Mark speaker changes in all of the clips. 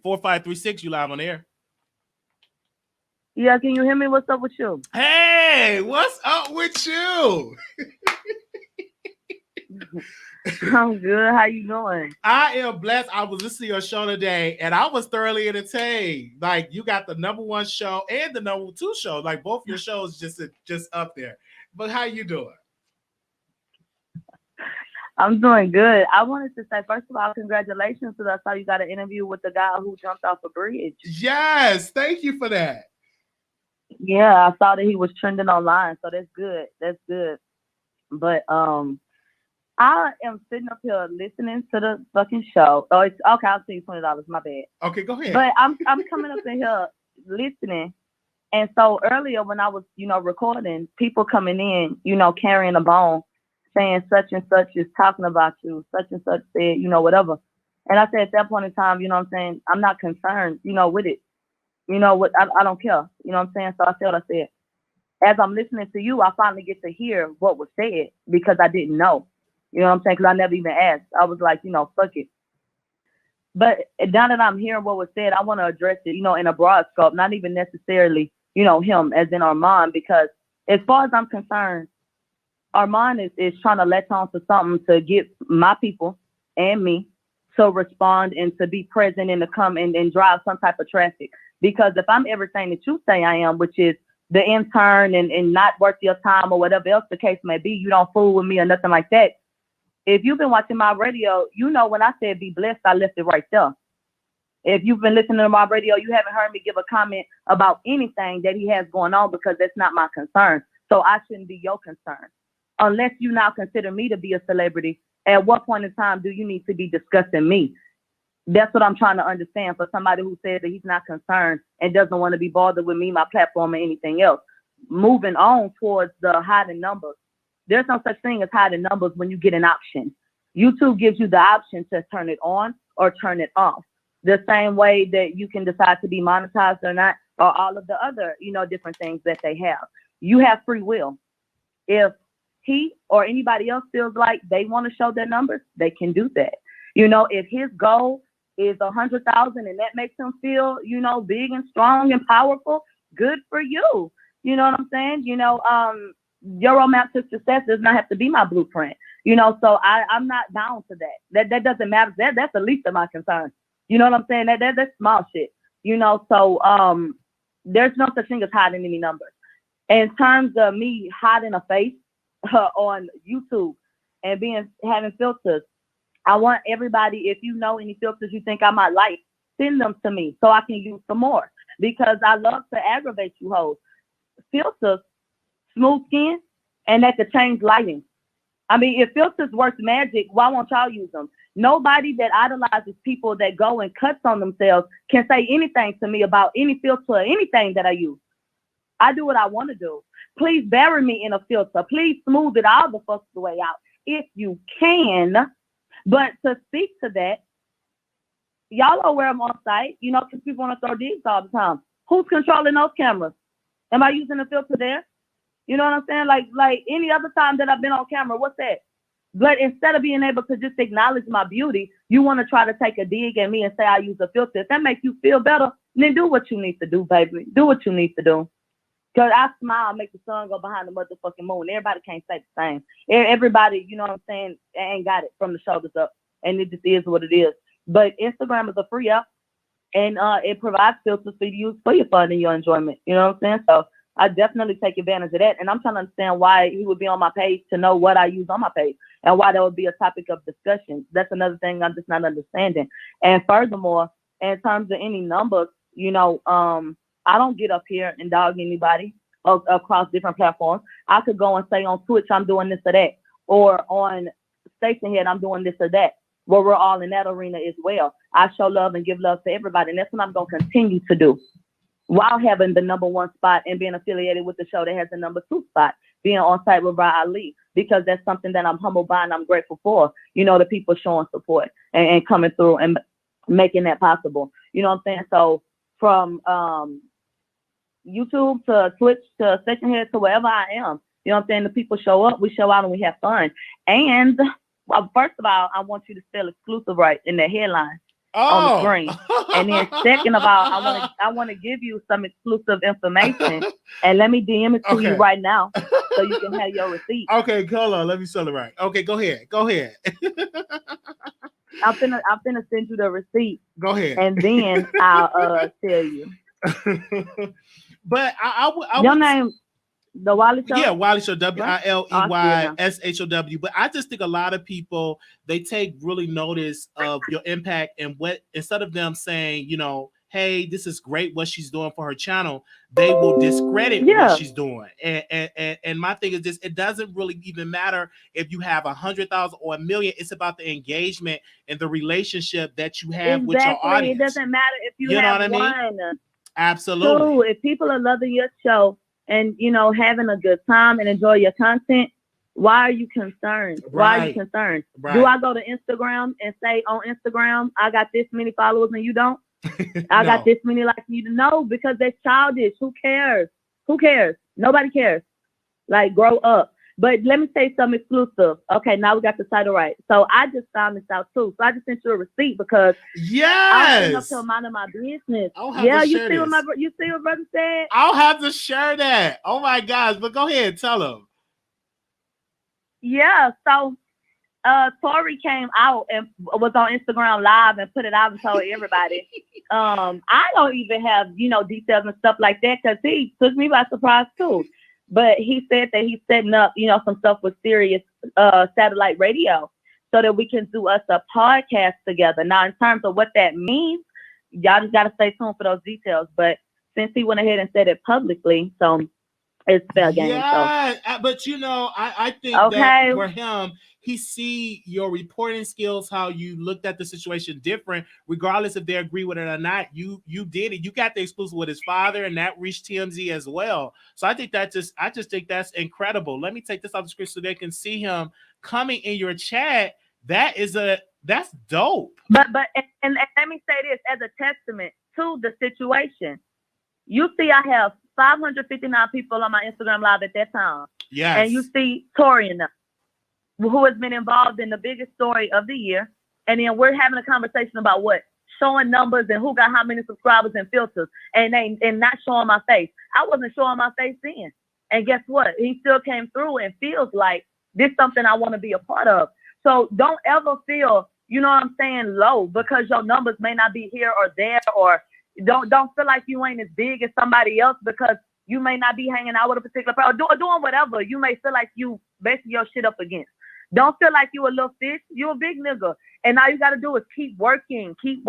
Speaker 1: 4536, you live on air.
Speaker 2: Yeah, can you hear me? What's up with you?
Speaker 1: Hey, what's up with you?
Speaker 2: I'm good. How you doing?
Speaker 1: I am blessed. I was listening to your show today, and I was thoroughly entertained. Like, you got the #1 show and the #2 show. Like, both your shows just up there. But how you doing?
Speaker 2: I'm doing good. I wanted to say, first of all, congratulations, because I saw you got an interview with the guy who jumped off a bridge.
Speaker 1: Yes, thank you for that.
Speaker 2: Yeah, I saw that he was trending online, so that's good. That's good. But I am sitting up here listening to the fucking show. Oh, it's okay. I'll see you $20. My bad.
Speaker 1: Okay, go ahead.
Speaker 2: But I'm coming up in here listening, and so earlier when I was recording, people coming in, carrying a bone, saying such and such is talking about you, such and such said, whatever. And I said at that point in time, you know what I'm saying, I'm not concerned, with it. You know what, I don't care. You know what I'm saying? So I said what I said. As I'm listening to you, I finally get to hear what was said because I didn't know. You know what I'm saying? Because I never even asked. I was like, fuck it. But now that I'm hearing what was said, I want to address it, in a broad scope, not even necessarily, him as in Armon, because as far as I'm concerned, Armon is trying to latch on to something to get my people and me to respond and to be present and to come and drive some type of traffic. Because if I'm everything that you say I am, which is the intern and not worth your time or whatever else the case may be, you don't fool with me or nothing like that. If you've been watching my radio, when I said be blessed, I left it right there. If you've been listening to my radio, you haven't heard me give a comment about anything that he has going on because that's not my concern. So I shouldn't be your concern. Unless you now consider me to be a celebrity, at what point in time do you need to be discussing me? That's what I'm trying to understand for somebody who says that he's not concerned and doesn't want to be bothered with me, my platform, or anything else. Moving on towards the hiding numbers. There's no such thing as hiding numbers when you get an option. YouTube gives you the option to turn it on or turn it off. The same way that you can decide to be monetized or not, or all of the other, different things that they have. You have free will. If he or anybody else feels like they want to show their numbers, they can do that. If his goal is 100,000 and that makes him feel, big and strong and powerful, good for you. You know what I'm saying? Your roadmap to success does not have to be my blueprint. So I'm not down to that. That doesn't matter. That's the least of my concerns. You know what I'm saying? That's small shit. So there's no such thing as hiding any numbers. In terms of me hiding a face on YouTube and having filters, I want everybody, if you know any filters you think I might like, send them to me so I can use some more, because I love to aggravate you hoes. Filters, smooth skin, and that could change lighting. I mean, if filters work magic, why won't y'all use them? Nobody that idolizes people that go and cuts on themselves can say anything to me about any filter or anything that I use. I do what I want to do. Please bury me in a filter. Please smooth it all the fuck the way out if you can. But to speak to that, y'all don't wear them on site, because people want to throw digs all the time. Who's controlling those cameras? Am I using a filter there? You know what I'm saying? Like any other time that I've been on camera, what's that? But instead of being able to just acknowledge my beauty, you want to try to take a dig at me and say I use a filter. If that makes you feel better, then do what you need to do, baby. Do what you need to do. Because I smile, make the sun go behind the motherfucking moon. Everybody can't say the same. Everybody, you know what I'm saying, ain't got it from the shoulders up. And it just is what it is. But Instagram is a free app. And it provides filters for you to use for your fun and your enjoyment. You know what I'm saying? So I definitely take advantage of that. And I'm trying to understand why he would be on my page to know what I use on my page and why that would be a topic of discussion. That's another thing I'm just not understanding. And furthermore, in terms of any numbers, I don't get up here and dog anybody across different platforms. I could go and say on Twitch, I'm doing this or that. Or on Station Head, I'm doing this or that. Where we're all in that arena as well. I show love and give love to everybody. And that's what I'm going to continue to do. While having the #1 spot and being affiliated with the show that has the #2 spot, being on site with Ali, because that's something that I'm humbled by and I'm grateful for, the people showing support and coming through and making that possible. You know what I'm saying? So from YouTube to Twitch to Station Head to wherever I am, you know what I'm saying? The people show up, we show out, and we have fun. And first of all, I want you to spell exclusive right in the headline. on the
Speaker 1: Oh.
Speaker 2: screen. And then second of all, I want to give you some exclusive information, and let me DM it to you right now so you can have your receipt.
Speaker 1: Okay, hold on. Let me spell it right. Okay, go ahead. Go ahead.
Speaker 2: I'm finna send you the receipt.
Speaker 1: Go ahead.
Speaker 2: And then I'll tell you.
Speaker 1: But I
Speaker 2: your name, the Wiley Show?
Speaker 1: Yeah, Wiley Show, WILEYSHOW. But I just think a lot of people, they take really notice of your impact, and what, instead of them saying, you know, hey, this is great what she's doing for her channel, they will discredit what she's doing. And my thing is this: it doesn't really even matter if you have 100,000 or 1 million. It's about the engagement and the relationship that you have with your audience.
Speaker 2: It doesn't matter if you have what I mean?
Speaker 1: Absolutely.
Speaker 2: Two, if people are loving your show and, you know, having a good time and enjoy your content, why are you concerned? Why are you concerned? Do I go to Instagram and say on Instagram, I got this many followers and you don't? I got this many likes and you don't? No, because that's childish. Who cares? Who cares? Nobody cares. Like, grow up. But let me say something exclusive. Okay, now we got the title right. So I just found this out too. So I just sent you a receipt because I'm enough to mind my business. Yeah, you see what brother said?
Speaker 1: I'll have to share that. Oh my gosh! But go ahead, tell him.
Speaker 2: Yeah. So Tory came out and was on Instagram Live and put it out and told everybody. I don't even have, you know, details and stuff like that because he took me by surprise too. But he said that he's setting up, you know, some stuff with Sirius satellite radio so that we can do us a podcast together. Now, in terms of what that means, y'all just got to stay tuned for those details. But since he went ahead and said it publicly, so it's fair game.
Speaker 1: Yeah, so. But you know, I think that for him, he see your reporting skills, how you looked at the situation different, regardless if they agree with it or not. You did it. You got the exclusive with his father, and that reached TMZ as well. So I think I just think that's incredible. Let me take this off the screen so they can see him coming in your chat. That's dope.
Speaker 2: But and let me say this as a testament to the situation. You see, I have 559 people on my Instagram Live at that time.
Speaker 1: Yes.
Speaker 2: And you see Tory and them, who has been involved in the biggest story of the year. And then we're having a conversation about what? Showing numbers and who got how many subscribers and filters and not showing my face. I wasn't showing my face then. And guess what? He still came through and feels like this is something I want to be a part of. So don't ever feel, you know what I'm saying, low because your numbers may not be here or there, or don't feel like you ain't as big as somebody else because you may not be hanging out with a particular person or doing whatever you may feel like you basing your shit up against. Don't feel like you a little fish. You a big nigga. And all you got to do is keep working, keep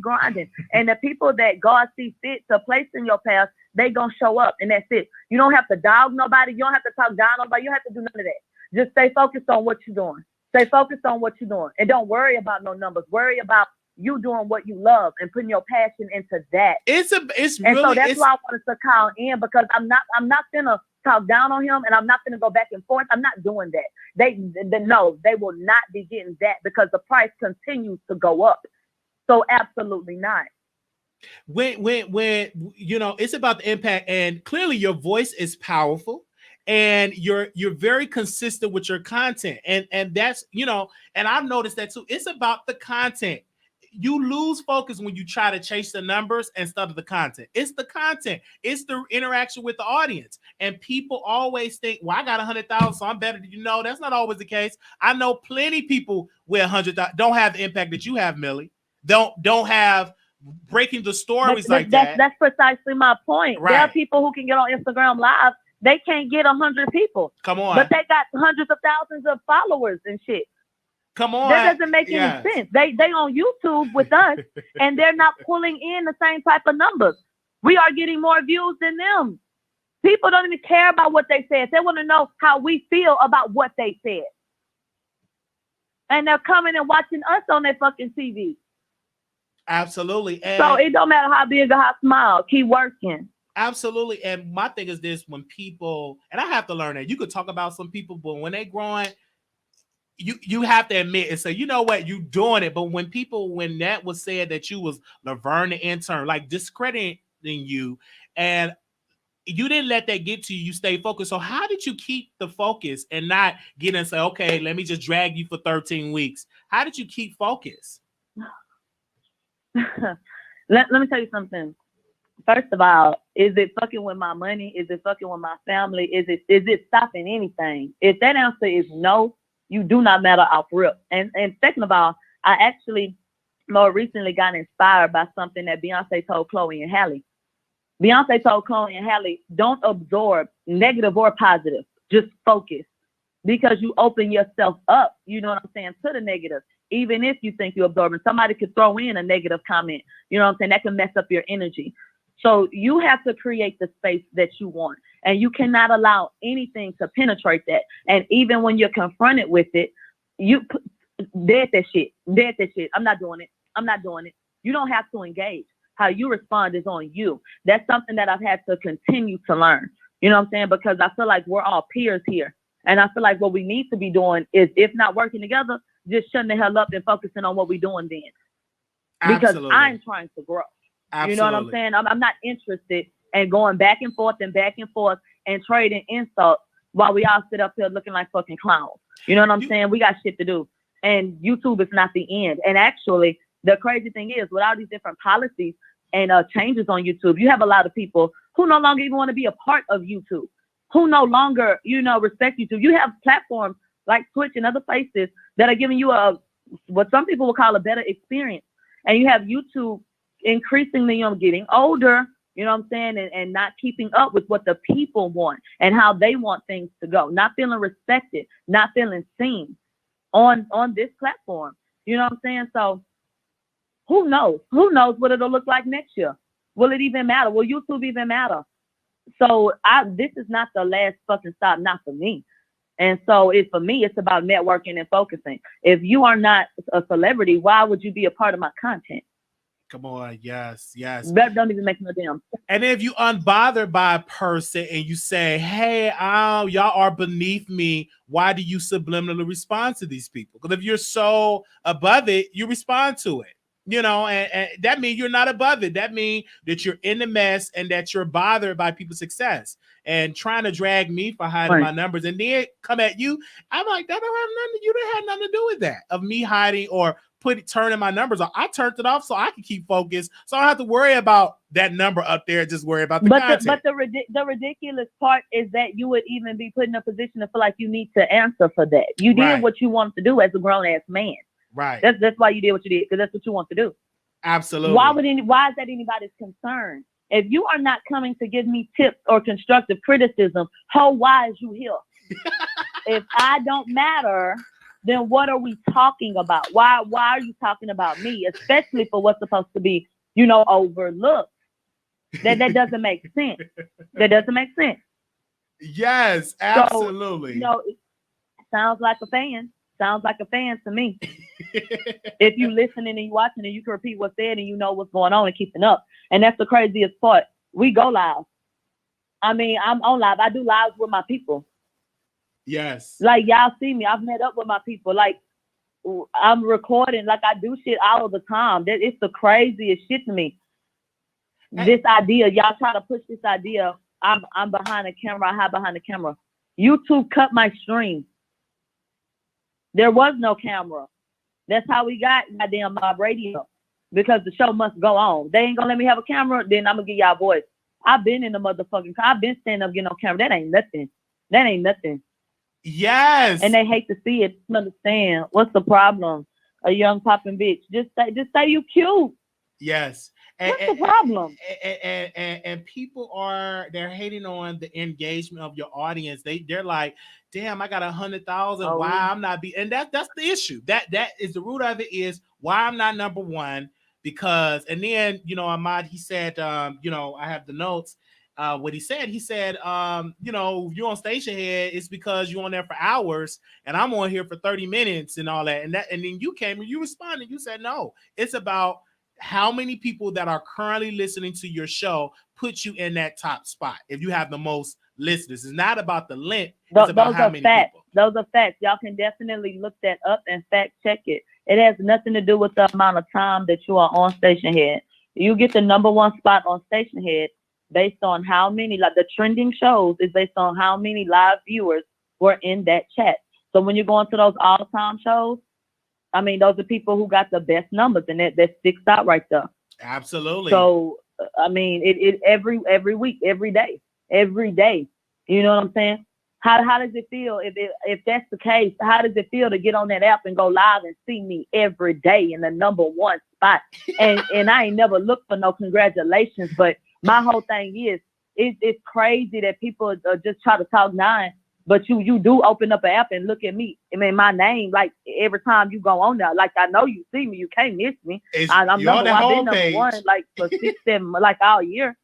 Speaker 2: grinding. And the people that God sees fit to place in your path, they going to show up. And that's it. You don't have to dog nobody. You don't have to talk down on nobody. You don't have to do none of that. Just stay focused on what you're doing. Stay focused on what you're doing. And don't worry about no numbers. Worry about you doing what you love and putting your passion into that.
Speaker 1: It's
Speaker 2: and so that's why I wanted to call in, because I'm not gonna talk down on him and I'm not gonna go back and forth. I'm not doing that. They will not be getting that because the price continues to go up. So absolutely not.
Speaker 1: When you know, it's about the impact, and clearly your voice is powerful. And you're very consistent with your content, and that's, you know, and I've noticed that too. It's about the content. You lose focus when you try to chase the numbers instead of the content. It's the content. It's the interaction with the audience. And people always think, well, I got 100,000, so I'm better than you. Know that's not always the case. I know plenty of people with 100,000 don't have the impact that you have, Millie. Don't have breaking the stories like that.
Speaker 2: That's precisely my point. Right. There are people who can get on Instagram Live. They can't get 100 people.
Speaker 1: Come on.
Speaker 2: But they got hundreds of thousands of followers and shit.
Speaker 1: Come on.
Speaker 2: That doesn't make any sense. They on YouTube with us and they're not pulling in the same type of numbers. We are getting more views than them. People don't even care about what they said. They want to know how we feel about what they said. And they're coming and watching us on their fucking TV.
Speaker 1: Absolutely. And
Speaker 2: so it don't matter how big or how small. Keep working.
Speaker 1: Absolutely. And my thing is this: when people, and I have to learn that you could talk about some people, but when they growing, you have to admit and say, you know what, you doing it. But when that was said that you was Laverne the intern, like discrediting you, and you didn't let that get to you, you stay focused. So how did you keep the focus and not get and say, okay, let me just drag you for 13 weeks? How did you keep focus?
Speaker 2: let me tell you something. First of all, is it fucking with my money? Is it fucking with my family? Is it stopping anything? If that answer is no, you do not matter off rip. And second of all, I actually more recently got inspired by something that Beyonce told Chloe and Halle. Beyonce told Chloe and Halle, don't absorb negative or positive. Just focus. Because you open yourself up, you know what I'm saying, to the negative. Even if you think you're absorbing, somebody could throw in a negative comment, you know what I'm saying, that can mess up your energy. So you have to create the space that you want. And you cannot allow anything to penetrate that. And even when you're confronted with it, you dead that shit. I'm not doing it. You don't have to engage. How you respond is on you. That's something that I've had to continue to learn. You know what I'm saying? Because I feel like we're all peers here. And I feel like what we need to be doing is, if not working together, just shutting the hell up and focusing on what we're doing then. Because
Speaker 1: Absolutely.
Speaker 2: I'm trying to grow.
Speaker 1: Absolutely.
Speaker 2: You know what I'm saying? I'm not interested in going back and forth and trading insults while we all sit up here looking like fucking clowns. You know what I'm saying? We got shit to do. And YouTube is not the end. And actually, the crazy thing is, with all these different policies and changes on YouTube, you have a lot of people who no longer even want to be a part of YouTube, who no longer, respect YouTube. You have platforms like Twitch and other places that are giving you what some people will call a better experience. And you have YouTube increasingly, getting older, you know what I'm saying, and not keeping up with what the people want and how they want things to go, not feeling respected, not feeling seen on this platform. You know what I'm saying? So who knows? Who knows what it'll look like next year? Will it even matter? Will YouTube even matter? So this is not the last fucking stop, not for me. And so for me, it's about networking and focusing. If you are not a celebrity, why would you be a part of my content?
Speaker 1: Come on, yes.
Speaker 2: That don't even make no damn sense.
Speaker 1: And if you unbothered by a person and you say, hey, y'all are beneath me, why do you subliminally respond to these people? Because if you're so above it, you respond to it. And that means you're not above it. That means that you're in the mess and that you're bothered by people's success and trying to drag me for hiding my numbers and then come at you. I'm like, that don't have nothing. You didn't have nothing to do with that, of me hiding or turning my numbers off. I turned it off so I can keep focused, so I don't have to worry about that number up there. Just worry about the content.
Speaker 2: But the ridiculous part is that you would even be put in a position to feel like you need to answer for that. You did what you wanted to do as a grown ass man.
Speaker 1: Right.
Speaker 2: That's why you did what you did, because that's what you want to do.
Speaker 1: Absolutely.
Speaker 2: Why is that anybody's concern? If you are not coming to give me tips or constructive criticism, why is you here? If I don't matter, then what are we talking about? Why are you talking about me, especially for what's supposed to be, overlooked? That doesn't make sense. That doesn't make sense.
Speaker 1: Yes, absolutely.
Speaker 2: So, it sounds like a fan. Sounds like a fan to me. If you listening and you watching and you can repeat what's said and you know what's going on and keeping up. And that's the craziest part. We go live. I mean, I'm on live. I do lives with my people.
Speaker 1: Yes.
Speaker 2: Like, y'all see me. I've met up with my people. Like, I'm recording. Like, I do shit all the time. It's the craziest shit to me. This idea, y'all try to push this idea. I'm behind the camera. I hide behind the camera. YouTube cut my stream. There was no camera. That's how we got goddamn Mob Radio, because the show must go on. They ain't gonna let me have a camera, then I'm gonna give y'all voice. I've been in the motherfucking car. I've been standing up getting on camera. That ain't nothing. Yes. And they hate to see it. Understand what's the problem? A young popping bitch. Just say you cute.
Speaker 1: Yes.
Speaker 2: What's the problem?
Speaker 1: And people they're hating on the engagement of your audience. They're like, damn, I got 100,000. Why I'm not and that's the issue. That is the root of it, is why I'm not number one. Because, and then, Ahmad, he said, I have the notes. What he said, you're on Station Head, it's because you're on there for hours and I'm on here for 30 minutes and all that. And then you came and you responded. You said, no, it's about how many people that are currently listening to your show put you in that top spot. If you have the most listeners, it's not about the length. It's about how many people.
Speaker 2: Those are facts. Y'all can definitely look that up and fact check it. It has nothing to do with the amount of time that you are on Station Head. You get the number one spot on Station Head based on how many, like the trending shows is based on how many live viewers were in that chat. So when you go into those all-time shows, I mean, those are people who got the best numbers, and that sticks out right there.
Speaker 1: Absolutely.
Speaker 2: So, I mean, it every week, every day. You know what I'm saying? How does it feel if that's the case? How does it feel to get on that app and go live and see me every day in the number one spot? And I ain't never looked for no congratulations, but my whole thing is it's crazy that people just try to talk nine, but you do open up an app and look at me. I mean, my name, like every time you go on there, like I know you see me, you can't miss me. I'm number one. I've been number one like for 6, 7, like all year.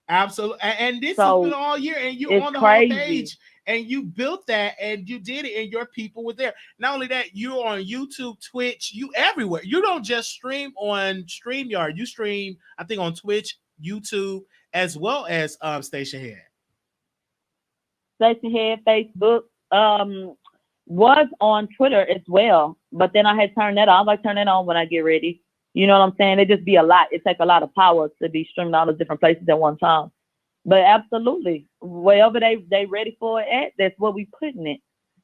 Speaker 1: Absolutely, and this has been all year, and you on the whole page, and you built that, and you did it, and your people were there. Not only that, you're on YouTube, Twitch, you everywhere. You don't just stream on StreamYard. You stream, I think, on Twitch, YouTube, as well as Station Head,
Speaker 2: Facebook. Was on Twitter as well, but then I had turned that on. I like turn that on when I get ready. You know what I'm saying? It just be a lot. It takes a lot of power to be streamed all the different places at one time. But absolutely, wherever they ready for it at, that's what we putting it.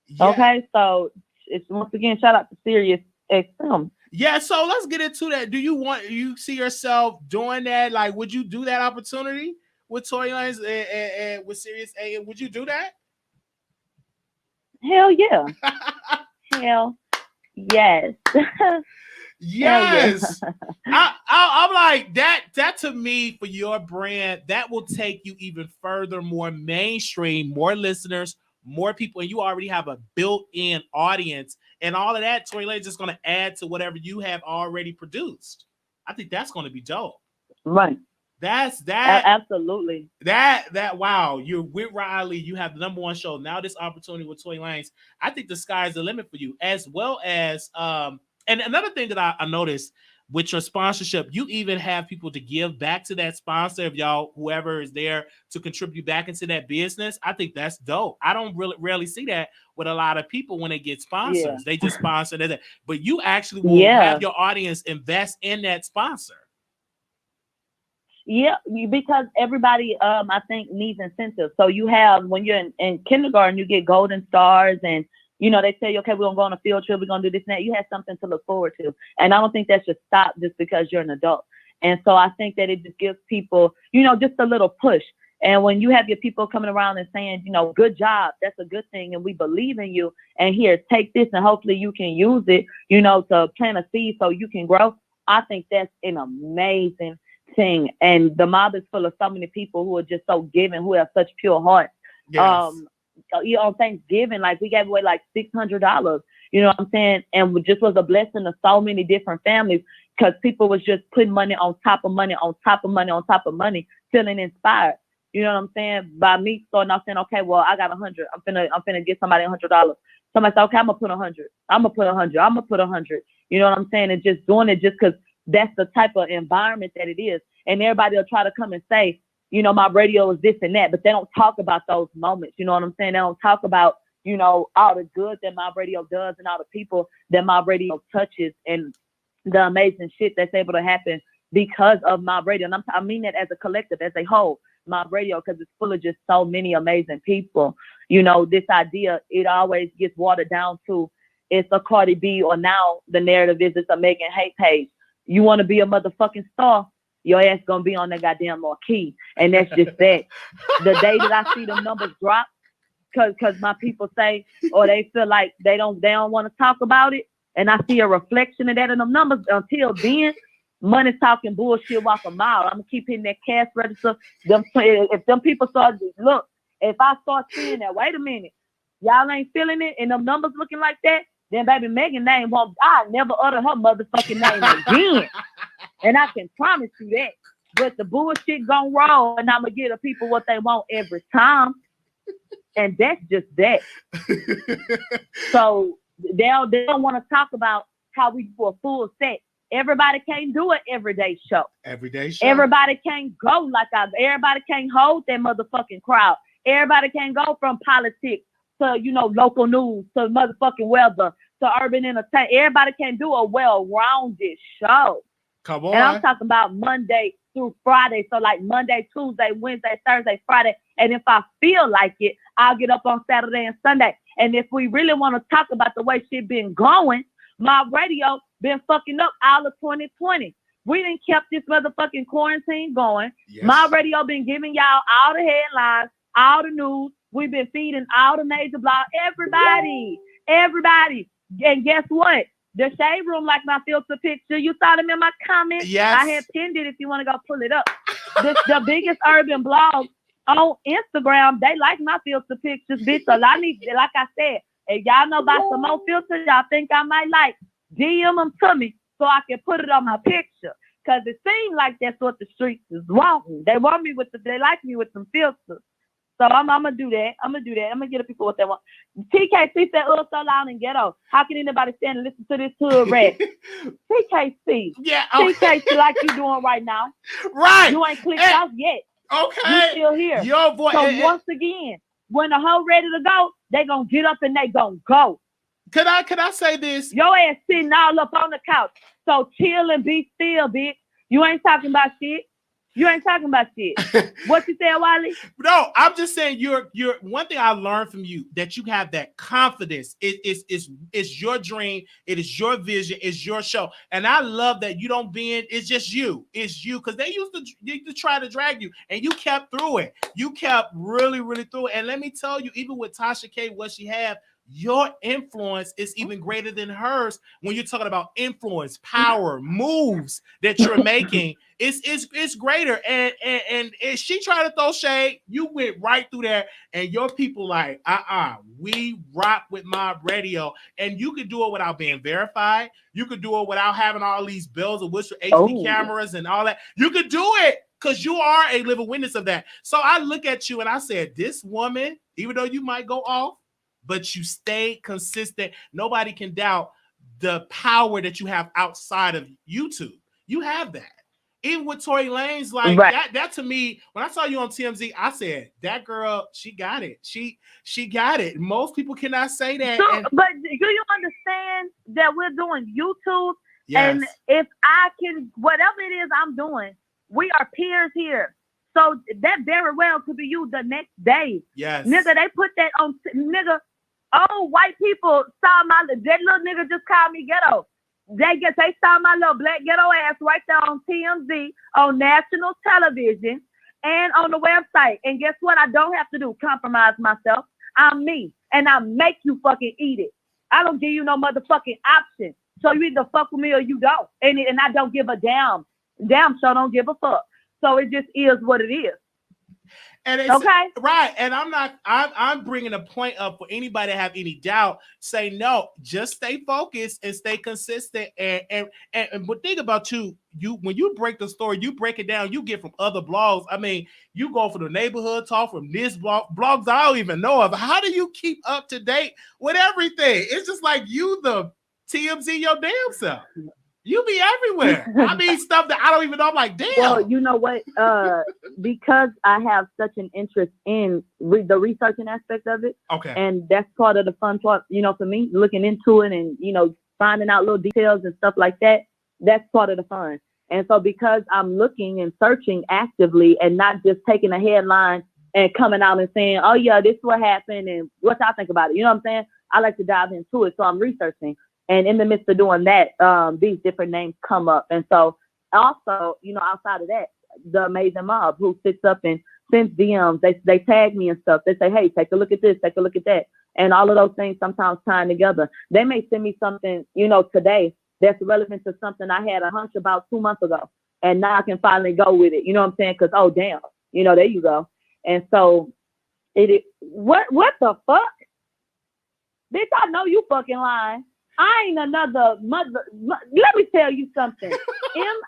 Speaker 2: Yeah. Okay, so it's once again shout out to Sirius XM.
Speaker 1: Yeah, so let's get into that. Do you see yourself doing that? Like, would you do that opportunity with Tory Lanez and with Sirius A? Would you do that?
Speaker 2: Hell yeah. Hell yes.
Speaker 1: Yes. I'm like that to me, for your brand, that will take you even further, more mainstream, more listeners, more people, and you already have a built-in audience, and all of that Tory Lanez is going to add to whatever you have already produced. I think that's going to be dope.
Speaker 2: Right.
Speaker 1: That's that.
Speaker 2: Absolutely.
Speaker 1: That wow, you're with Riley, you have the number one show. Now this opportunity with Tory Lanez, I think the sky's the limit for you, as well as and another thing that I noticed with your sponsorship, you even have people to give back to that sponsor, if y'all, whoever is there to contribute back into that business. I think that's dope. I don't rarely see that with a lot of people when they get sponsors. Yeah. They just sponsor that. But you actually will have your audience invest in that sponsor.
Speaker 2: Yeah, because everybody, I think, needs incentives. So you have, when you're in kindergarten, you get golden stars, and you know, they tell you, okay, we're going to go on a field trip, we're going to do this and that. You have something to look forward to. And I don't think that should stop just because you're an adult. And so I think that it just gives people, you know, just a little push. And when you have your people coming around and saying, you know, good job, that's a good thing, and we believe in you, and here, take this, and hopefully you can use it, you know, to plant a seed so you can grow. I think that's an amazing thing. And the mob is full of so many people who are just so giving, who have such pure hearts. Yes. You know, on Thanksgiving, like we gave away like $600, you know what I'm saying? And it just was a blessing to so many different families, because people was just putting money on top of money, on top of money, on top of money, feeling inspired. You know what I'm saying? By me starting off saying, okay, well, I got 100. I'm finna get somebody $100. Somebody said, okay, I'm gonna put 100. I'm gonna put 100. I'm gonna put 100. You know what I'm saying? And just doing it just because that's the type of environment that it is. And everybody will try to come and say, you know, my radio is this and that, but they don't talk about those moments. You know what I'm saying? They don't talk about, you know, all the good that my radio does and all the people that my radio touches and the amazing shit that's able to happen because of my radio. And I mean that as a collective, as a whole, my radio, because it's full of just so many amazing people. You know, this idea, it always gets watered down to it's a Cardi B, or now the narrative is it's a Megan Hate page. You want to be a motherfucking star, your ass gonna be on that goddamn marquee. And that's just that. The day that I see them numbers drop, cause my people say, or they feel like they don't want to talk about it, and I see a reflection of that in them numbers. Until then, money talking bullshit walk a mile. I'm gonna keep hitting that cash register. If them people start to look, if I start seeing that, wait a minute, y'all ain't feeling it, and them numbers looking like that, then baby Megan name won't, I never utter her motherfucking name again. And I can promise you that. But the bullshit gonna roll, and I'm gonna give the people what they want every time. And that's just that. So they don't want to talk about how we do a full set. Everybody can't do an everyday show. Everybody can't go like everybody can't hold that motherfucking crowd. Everybody can't go from politics to, you know, local news, to motherfucking weather, to urban entertainment. Everybody can do a well-rounded show.
Speaker 1: Come on.
Speaker 2: And I'm talking about Monday through Friday. So like Monday, Tuesday, Wednesday, Thursday, Friday. And if I feel like it, I'll get up on Saturday and Sunday. And if we really want to talk about the way shit been going, my radio been fucking up all of 2020. We done kept this motherfucking quarantine going.
Speaker 1: Yes.
Speaker 2: My radio been giving y'all all the headlines, all the news. We've been feeding all the major blogs. Everybody. And guess what? The Shade Room like my filter picture. You saw them in my comments?
Speaker 1: Yes.
Speaker 2: I had pinned it if you want to go pull it up. The biggest urban blog on Instagram, they like my filter pictures, bitch. So I need, like I said, if y'all know about some more filters y'all think I might like, DM them to me so I can put it on my picture. Cause it seems like that's what the streets is wanting. They want me they like me with some filters. So I'm gonna do that. I'm gonna get the people what they want. TKC said, "Oh, so loud and ghetto. How can anybody stand and listen to this hood rap?" TKC.
Speaker 1: Yeah.
Speaker 2: Okay. TKC like you doing right now.
Speaker 1: Right.
Speaker 2: You ain't clicked off yet.
Speaker 1: Okay.
Speaker 2: You still here.
Speaker 1: Your voice.
Speaker 2: So once again, when the hoe ready to go, they gonna get up and they gonna go.
Speaker 1: Could I say this?
Speaker 2: Your ass sitting all up on the couch. So chill and be still, bitch. You ain't talking about shit. What you said, Wiley?
Speaker 1: No, I'm just saying you're one thing I learned from you, that you have that confidence. It's your dream, it is your vision, it's your show. And I love that you don't bend, it's just you. It's you, because they used to try to drag you and you kept through it. You kept really, really through it. And let me tell you, even with Tasha K, what she had, your influence is even greater than hers when you're talking about influence, power, moves that you're making. It's greater. And she tried to throw shade, you went right through that, and your people like, we rock with Mob Radio. And you could do it without being verified. You could do it without having all these bells and whistles, HD cameras and all that. You could do it because you are a living witness of that. So I look at you and I said, this woman, even though you might go off, but you stay consistent. Nobody can doubt the power that you have outside of YouTube. You have that. Even with Tory Lanez, like that to me, when I saw you on TMZ, I said, that girl, she got it. She got it. Most people cannot say that.
Speaker 2: So, but do you understand that we're doing YouTube?
Speaker 1: Yes.
Speaker 2: And if I can, whatever it is I'm doing, we are peers here. So that very well could be you the next day.
Speaker 1: Yes.
Speaker 2: Nigga, they put that on, nigga. Oh, white people saw that little nigga just called me ghetto. They saw my little black ghetto ass right there on TMZ, on national television, and on the website. And guess what? I don't have to do compromise myself. I'm me, and I make you fucking eat it. I don't give you no motherfucking option. So you either fuck with me or you don't. And I don't give a damn. Damn sure don't give a fuck. So it just is what it is.
Speaker 1: And it's okay, right. And I'm bringing a point up for anybody to have any doubt. Say no, just stay focused and stay consistent. And but think about you when you break the story, you break it down, you get from other blogs. I mean, you go from the neighborhood talk, from this blogs I don't even know of. How do you keep up to date with everything? It's just like you the TMZ your damn self. You be everywhere. I mean, stuff that I don't even know. I'm like, damn.
Speaker 2: Well, you know what? Because I have such an interest in the researching aspect of it.
Speaker 1: Okay.
Speaker 2: And that's part of the fun part, for me, looking into it and, finding out little details and stuff like that. That's part of the fun. And so because I'm looking and searching actively and not just taking a headline and coming out and saying, oh, yeah, this is what happened and what y'all think about it. You know what I'm saying? I like to dive into it. So I'm researching. And in the midst of doing that, these different names come up. And so also, outside of that, the Amazing Mob who sits up and sends DMs, they tag me and stuff. They say, hey, take a look at this, take a look at that. And all of those things sometimes tying together. They may send me something, today that's relevant to something I had a hunch about 2 months ago. And now I can finally go with it. You know what I'm saying? Because, oh, damn, there you go. And so what the fuck? Bitch, I know you fucking lying. I ain't another mother. Let me tell you something. Milagro.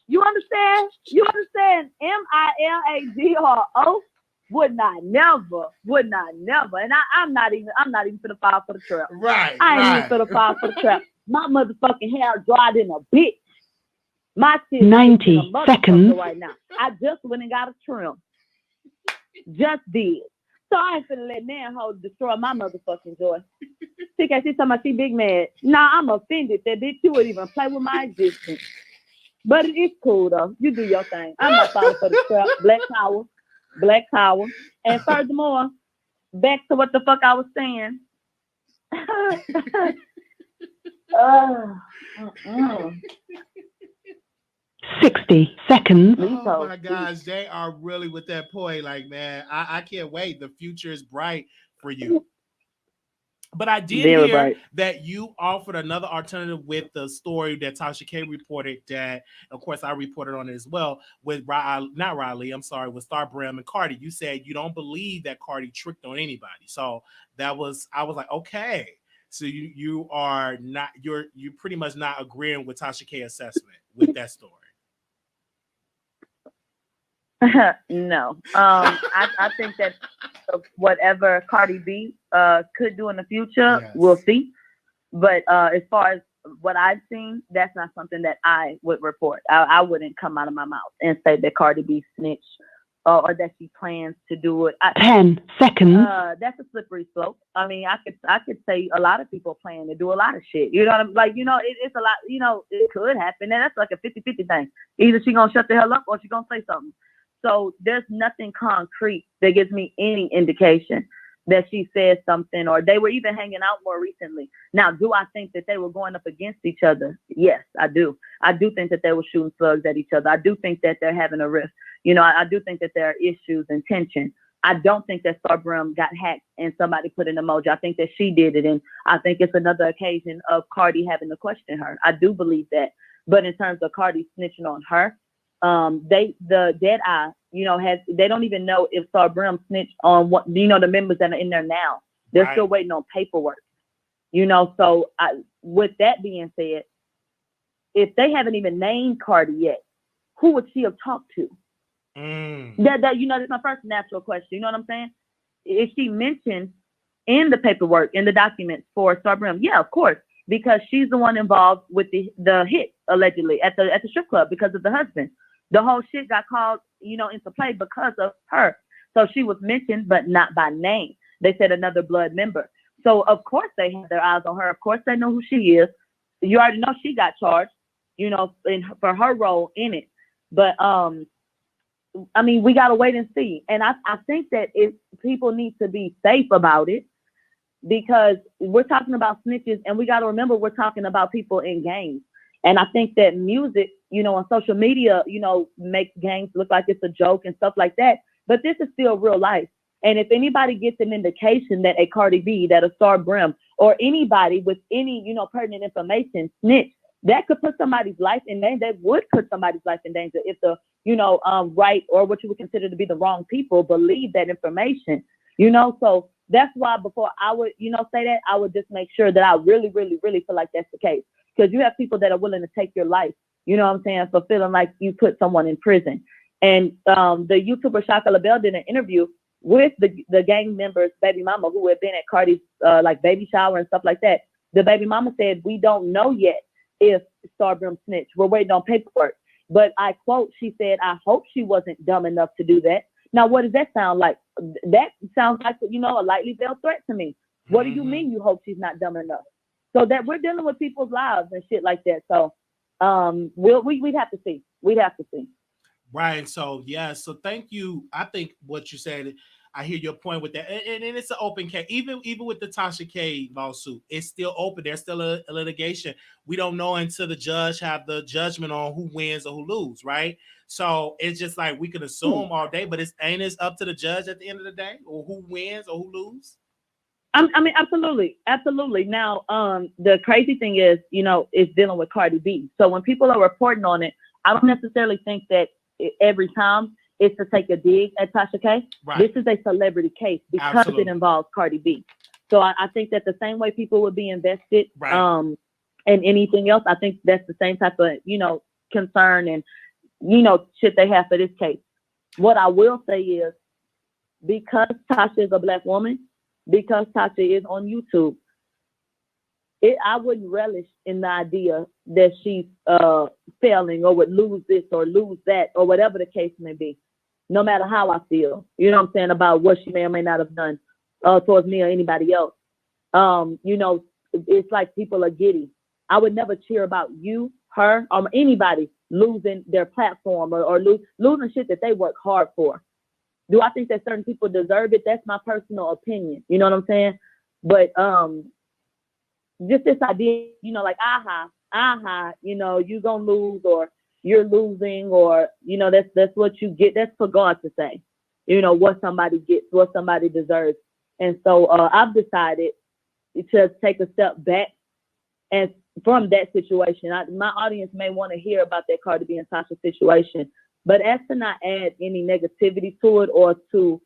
Speaker 2: You understand? Milagro would not never. And I'm not even finna fall for the trap.
Speaker 1: Right.
Speaker 2: I ain't even finna fall for the trap. My motherfucking hair dried in a bitch. My shit
Speaker 3: 90 seconds
Speaker 2: right now. I just went and got a trim. Just did. So I ain't finna let Nan Ho destroy my motherfucking joy. TKC talking about she big mad. Nah, I'm offended that bitch you would even play with my existence. But it's cool though. You do your thing. I'm not falling for the trap. Black power. And furthermore, back to what the fuck I was saying. Mm-mm.
Speaker 3: 60 seconds.
Speaker 1: Oh my gosh, they are really with that point. Like, man, I can't wait. The future is bright for you. But I did
Speaker 2: Very
Speaker 1: hear
Speaker 2: bright.
Speaker 1: that you offered another alternative with the story that Tasha K reported. That, of course, I reported on it as well with not Riley. I'm sorry, with Star Brim and Cardi. You said you don't believe that Cardi tricked on anybody. So I was like, okay. So you are not you pretty much not agreeing with Tasha K assessment with that story.
Speaker 2: No. I think that whatever Cardi B could do in the future,
Speaker 1: Yes.
Speaker 2: we'll see. But as far as what I've seen, that's not something that I would report. I wouldn't come out of my mouth and say that Cardi B snitched or that she plans to do it.
Speaker 3: 10 seconds.
Speaker 2: That's a slippery slope. I mean, I could say a lot of people plan to do a lot of shit. You know what I'm like? You know, it's a lot. You know, it could happen, and that's like a 50-50 thing. Either she gonna shut the hell up or she gonna say something. So there's nothing concrete that gives me any indication that she said something, or they were even hanging out more recently. Now, do I think that they were going up against each other? Yes, I do. I do think that they were shooting slugs at each other. I do think that they're having a rift. You know, I do think that there are issues and tension. I don't think that Star Brim got hacked and somebody put an emoji. I think that she did it, and I think it's another occasion of Cardi having to question her. I do believe that. But in terms of Cardi snitching on her, the Dead Eye, you know, they don't even know if Star Brim snitched on what, you know, the members that are in there now. They're
Speaker 1: Right.
Speaker 2: still waiting on paperwork, you know. So with that being said, if they haven't even named Cardi yet, who would she have talked to? That you know, that's my first natural question. You know what I'm saying? Is she mentioned in the paperwork, in the documents for Star Brim? Yeah, of course, because she's the one involved with the hit allegedly at the strip club because of the husband. The whole shit got called, you know, into play because of her. So she was mentioned, but not by name. They said another blood member. So of course they have their eyes on her. Of course they know who she is. You already know she got charged, you know, for her role in it. But I mean, we gotta wait and see. And I think that people need to be safe about it, because we're talking about snitches, and we gotta remember we're talking about people in gangs. And I think that music, you know, on social media, you know, makes gangs look like it's a joke and stuff like that. But this is still real life. And if anybody gets an indication that a Cardi B, that a Star Brim, or anybody with any, you know, pertinent information snitch, that could put somebody's life in danger. That would put somebody's life in danger if the, you know, right, or what you would consider to be the wrong people believe that information, you know. So that's why before I would, you know, say that, I would just make sure that I really, really, really feel like that's the case. Because you have people that are willing to take your life, you know what I'm saying, for feeling like you put someone in prison. And the YouTuber Shaka LaBelle did an interview with the gang members' baby mama, who had been at Cardi's like baby shower and stuff like that. The baby mama said, "We don't know yet if Star Brim snitched. We're waiting on paperwork." But I quote, she said, "I hope she wasn't dumb enough to do that." Now, what does that sound like? That sounds like, you know, a lightly veiled threat to me. What do you mean you hope she's not dumb enough? So that we're dealing with people's lives and shit like that. So we'd have to see. We'd have to see.
Speaker 1: Right. So yeah. So thank you. I think what you said, I hear your point with that, and it's an open case. Even with the Tasha K lawsuit, it's still open. There's still a litigation. We don't know until the judge have the judgment on who wins or who lose. Right. So it's just like we can assume all day, but it's up to the judge at the end of the day, or who wins or who loses.
Speaker 2: I mean, absolutely. Now, the crazy thing is, you know, it's dealing with Cardi B. So when people are reporting on it, I don't necessarily think that every time it's to take a dig at Tasha K.
Speaker 1: Right.
Speaker 2: This is a celebrity case because it involves Cardi B. So I think that the same way people would be invested,
Speaker 1: right,
Speaker 2: in anything else, I think that's the same type of, you know, concern and, you know, shit they have for this case. What I will say is, because Tasha is a Black woman, because Tasha is on YouTube, I wouldn't relish in the idea that she's failing or would lose this or lose that or whatever the case may be, no matter how I feel, you know what I'm saying, about what she may or may not have done towards me or anybody else. You know, it's like people are giddy. I would never cheer about you, her, or anybody losing their platform or losing shit that they work hard for. Do I think that certain people deserve it? That's my personal opinion. You know what I'm saying? But just this idea, like, you're gonna lose, or you're losing, or that's what you get. That's for God to say, what somebody gets, what somebody deserves. And so I've decided to take a step back, and from that situation, my audience may want to hear about that Cardi B and Tasha situation, but as to not add any negativity to it, or to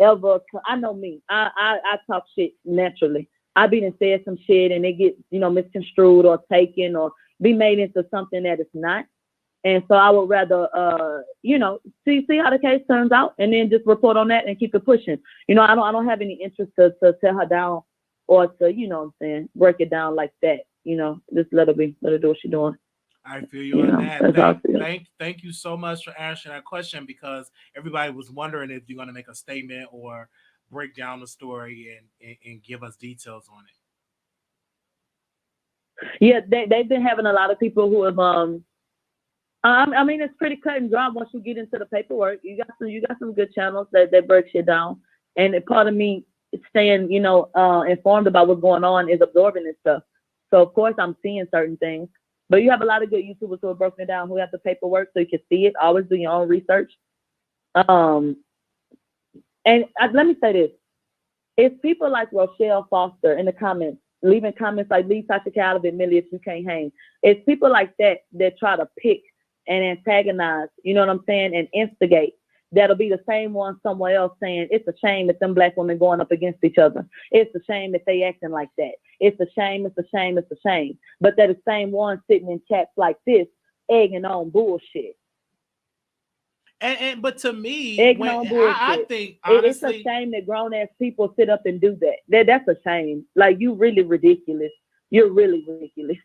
Speaker 2: ever, I know me, I talk shit naturally. I be and said some shit, and it get misconstrued or taken or be made into something that it's not. And so I would rather see how the case turns out, and then just report on that and keep it pushing. I don't have any interest to tear her down, or to break it down like that. Just let her do what she's doing.
Speaker 1: I feel you on that. Thank you so much for answering that question, because everybody was wondering if you're going to make a statement or break down the story and give us details on
Speaker 2: it. Yeah, they've been having a lot of people who have I mean, it's pretty cut and dry once you get into the paperwork. You got some good channels that break shit down, and part of me staying informed about what's going on is absorbing this stuff. So of course I'm seeing certain things. But you have a lot of good YouTubers who have broken it down, who have the paperwork, so you can see it. Always do your own research. And let me say this. It's people like Rochelle Foster in the comments, leaving comments like, leave Tasha K out of it, Millie, if you can't hang. It's people like that try to pick and antagonize, you know what I'm saying, and instigate. That'll be the same one somewhere else saying, it's a shame that them black women going up against each other. It's a shame that they acting like that. It's a shame, it's a shame, it's a shame. But they're the same one sitting in chats like this, egging on bullshit.
Speaker 1: But to me,
Speaker 2: I think, honestly, it's a shame that grown-ass people sit up and do that. That's a shame. Like, you really ridiculous. You're really ridiculous.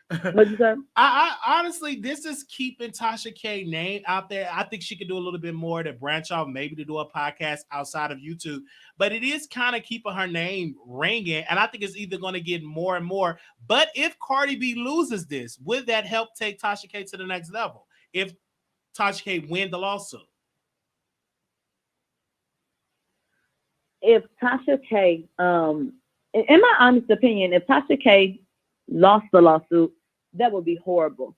Speaker 2: What'd you say?
Speaker 1: I honestly, this is keeping Tasha K name out there. I think she could do a little bit more to branch off, maybe to do a podcast outside of YouTube. But it is kind of keeping her name ringing, and I think it's either going to get more and more. But if Cardi B loses this, would that help take Tasha K to the next level? If Tasha K win the lawsuit?
Speaker 2: If Tasha K, in my honest opinion, if Tasha K lost the lawsuit, that would be horrible.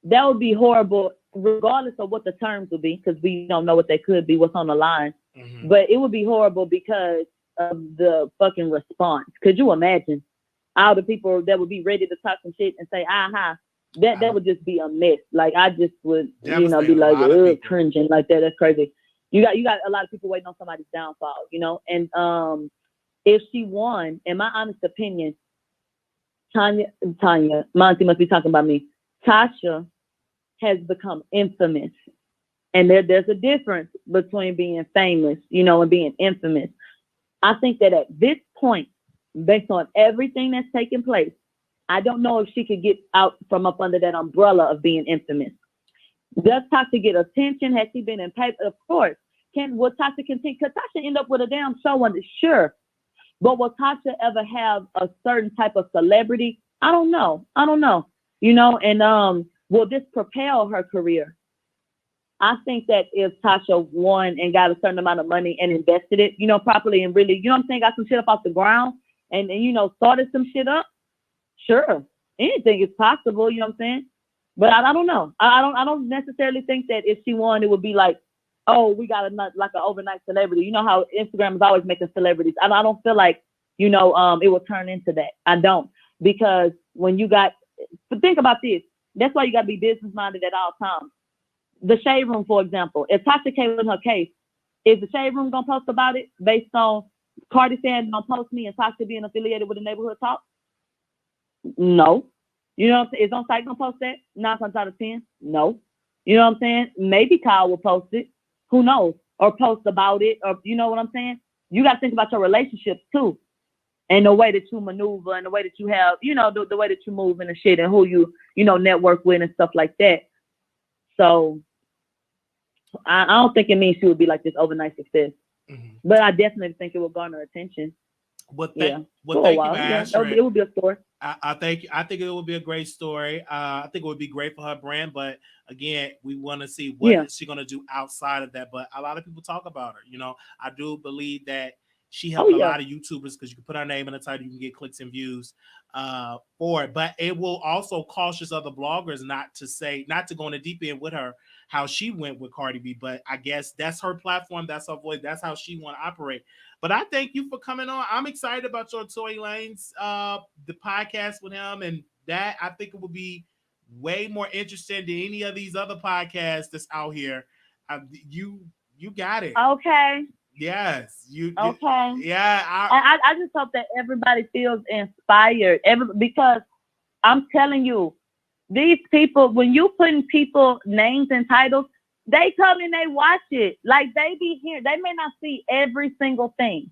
Speaker 2: That would be horrible, regardless of what the terms would be, because we don't know what they could be, what's on the line. Mm-hmm. But it would be horrible because of the fucking response. Could you imagine all the people that would be ready to talk some shit and say, that would just be a mess. Like, I just would, be like, cringing like that. That's crazy. You got a lot of people waiting on somebody's downfall, and if she won, in my honest opinion, Tanya, Monty must be talking about me. Tasha has become infamous. And there's a difference between being famous, and being infamous. I think that at this point, based on everything that's taking place, I don't know if she could get out from up under that umbrella of being infamous. Does Tasha get attention? Has she been in paper? Of course. Will Tasha continue? Could Tasha end up with a damn show on it? Sure. But will Tasha ever have a certain type of celebrity? I don't know. And will this propel her career? I think that if Tasha won and got a certain amount of money and invested it, properly, and really, got some shit up off the ground and started some shit up, sure. Anything is possible, But I don't know. I don't necessarily think that if she won, it would be like, oh, we got like an overnight celebrity. You know how Instagram is always making celebrities. I don't feel like, it will turn into that. I don't. Because but think about this. That's why you got to be business minded at all times. The Shade Room, for example, if Tasha came in her case, is the Shade Room going to post about it based on Cardi saying, don't post me and Tasha being affiliated with the Neighborhood Talk? No. Is on site going to post that? 9 times out of 10? No. You know what I'm saying? Maybe Kyle will post it. Who knows? Or post about it, or you know what I'm saying? You got to think about your relationships too, and the way that you maneuver, and the way that you have, the way that you move and shit, and who you, network with and stuff like that. So I don't think it means she would be like this overnight success, but I definitely think it will garner attention.
Speaker 1: Thank you for answering.
Speaker 2: It would be a story.
Speaker 1: I think it would be a great story. I think it would be great for her brand, but again, we want to see what is she going to do outside of that. But a lot of people talk about her. I do believe that She helped a
Speaker 2: yeah.
Speaker 1: lot of YouTubers because you can put her name in the title, you can get clicks and views for it. But it will also cautious other bloggers not to go in the deep end with her, how she went with Cardi B. But I guess that's her platform, that's her voice, that's how she want to operate. But I thank you for coming on. I'm excited about your Tory Lanez, the podcast with him, and that I think it will be way more interesting than any of these other podcasts that's out here. You got it.
Speaker 2: Okay.
Speaker 1: Yes.
Speaker 2: Okay.
Speaker 1: Yeah.
Speaker 2: I just hope that everybody feels inspired. Because I'm telling you, these people, when you putting people names and titles, they come and they watch it. Like they be here. They may not see every single thing.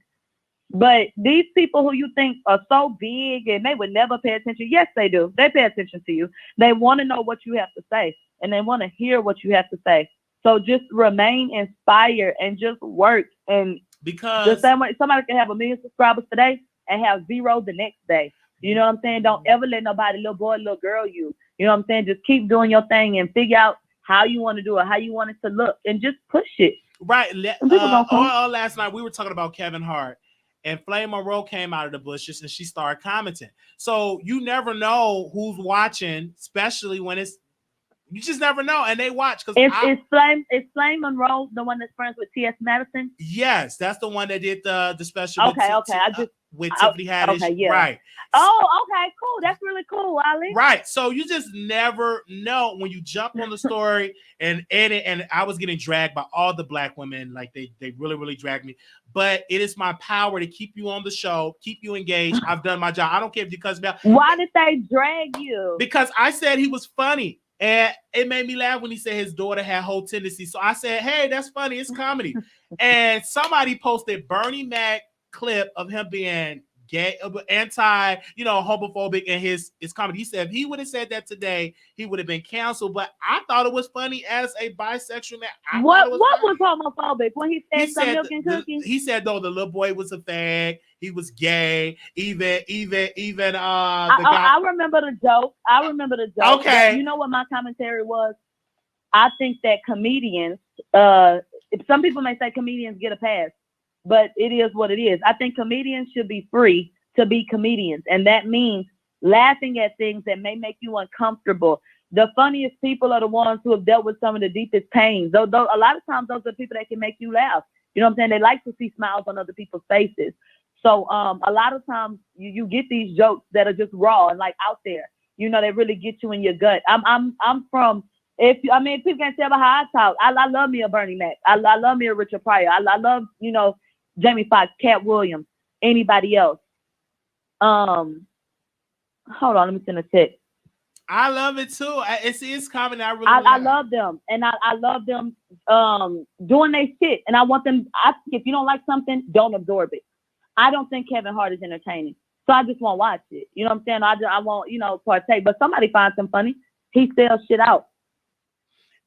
Speaker 2: But these people who you think are so big and they would never pay attention, yes, they do. They pay attention to you. They want to know what you have to say, and they want to hear what you have to say. So just remain inspired and just work. And
Speaker 1: because
Speaker 2: the same way somebody can have 1 million subscribers today and have 0 the next day. You know what I'm saying? Don't ever let nobody, little boy, little girl, you know what I'm saying? Just keep doing your thing and figure out how you want to do it, how you want it to look, and just push it.
Speaker 1: Right. Last night we were talking about Kevin Hart. And Flame Monroe came out of the bushes and she started commenting. So you never know who's watching, especially when you just never know. And they watch because
Speaker 2: is Flame Monroe the one that's friends with T.S. Madison?
Speaker 1: Yes, that's the one that did the special. With Tiffany Haddish.
Speaker 2: Okay, yeah.
Speaker 1: Right.
Speaker 2: Oh, okay, cool. That's really cool, Wiley.
Speaker 1: Right. So you just never know when you jump on the story and edit. And I was getting dragged by all the black women. Like they really, really dragged me. But it is my power to keep you on the show, keep you engaged. I've done my job. I don't care if you cuss me out.
Speaker 2: Why did they drag you?
Speaker 1: Because I said he was funny. And it made me laugh when he said his daughter had whole tendencies. So I said, hey, that's funny. It's comedy. And somebody posted Bernie Mac clip of him being gay, anti, homophobic in his comedy. He said if he would have said that today, he would have been canceled. But I thought it was funny as a bisexual man.
Speaker 2: What was homophobic when he said some milk and cookies?
Speaker 1: He said no, the little boy was a fag. He was gay. Even
Speaker 2: I remember the joke. Okay. You know what my commentary was? I think that comedians, some people may say comedians get a pass, but it is what it is. I think comedians should be free to be comedians. And that means laughing at things that may make you uncomfortable. The funniest people are the ones who have dealt with some of the deepest pains. Though a lot of times those are people that can make you laugh. You know what I'm saying? They like to see smiles on other people's faces. So a lot of times you get these jokes that are just raw and like out there. They really get you in your gut. I'm from, people can't tell about how I talk. I love me a Bernie Mac. I love me a Richard Pryor. I love, Jamie Foxx, Cat Williams, anybody else. Hold on, let me send a text.
Speaker 1: I love it too. It's comedy.
Speaker 2: I love them, and I love them doing their shit. And I want them. If you don't like something, don't absorb it. I don't think Kevin Hart is entertaining, so I just won't watch it. You know what I'm saying? I won't, partake. But somebody finds him funny. He sells shit out.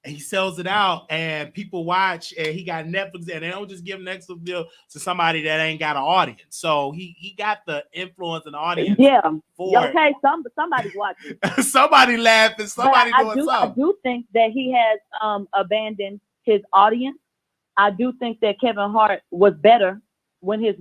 Speaker 1: And he sells it out, and people watch, and he got Netflix, and they don't just give Netflix deal to somebody that ain't got an audience. So he got the influence and audience.
Speaker 2: Yeah. Okay. Somebody's watching.
Speaker 1: Somebody laughing. Somebody doing something.
Speaker 2: I do think that he has abandoned his audience. I do think that Kevin Hart was better when his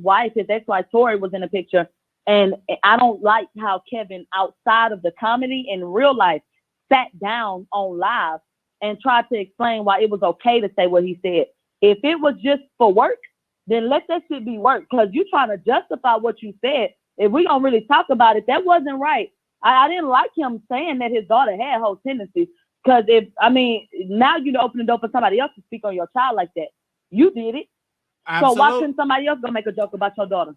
Speaker 2: ex-wife Tory was in the picture, and I don't like how Kevin, outside of the comedy in real life, sat down on live and tried to explain why it was okay to say what he said. If it was just for work, then let that shit be work, because you're trying to justify what you said. If we don't really talk about it, that wasn't right. I didn't like him saying that his daughter had whole tendencies, because now you open the door for somebody else to speak on your child like that. You did it. Absolutely. So why couldn't somebody else go make a joke about your daughter?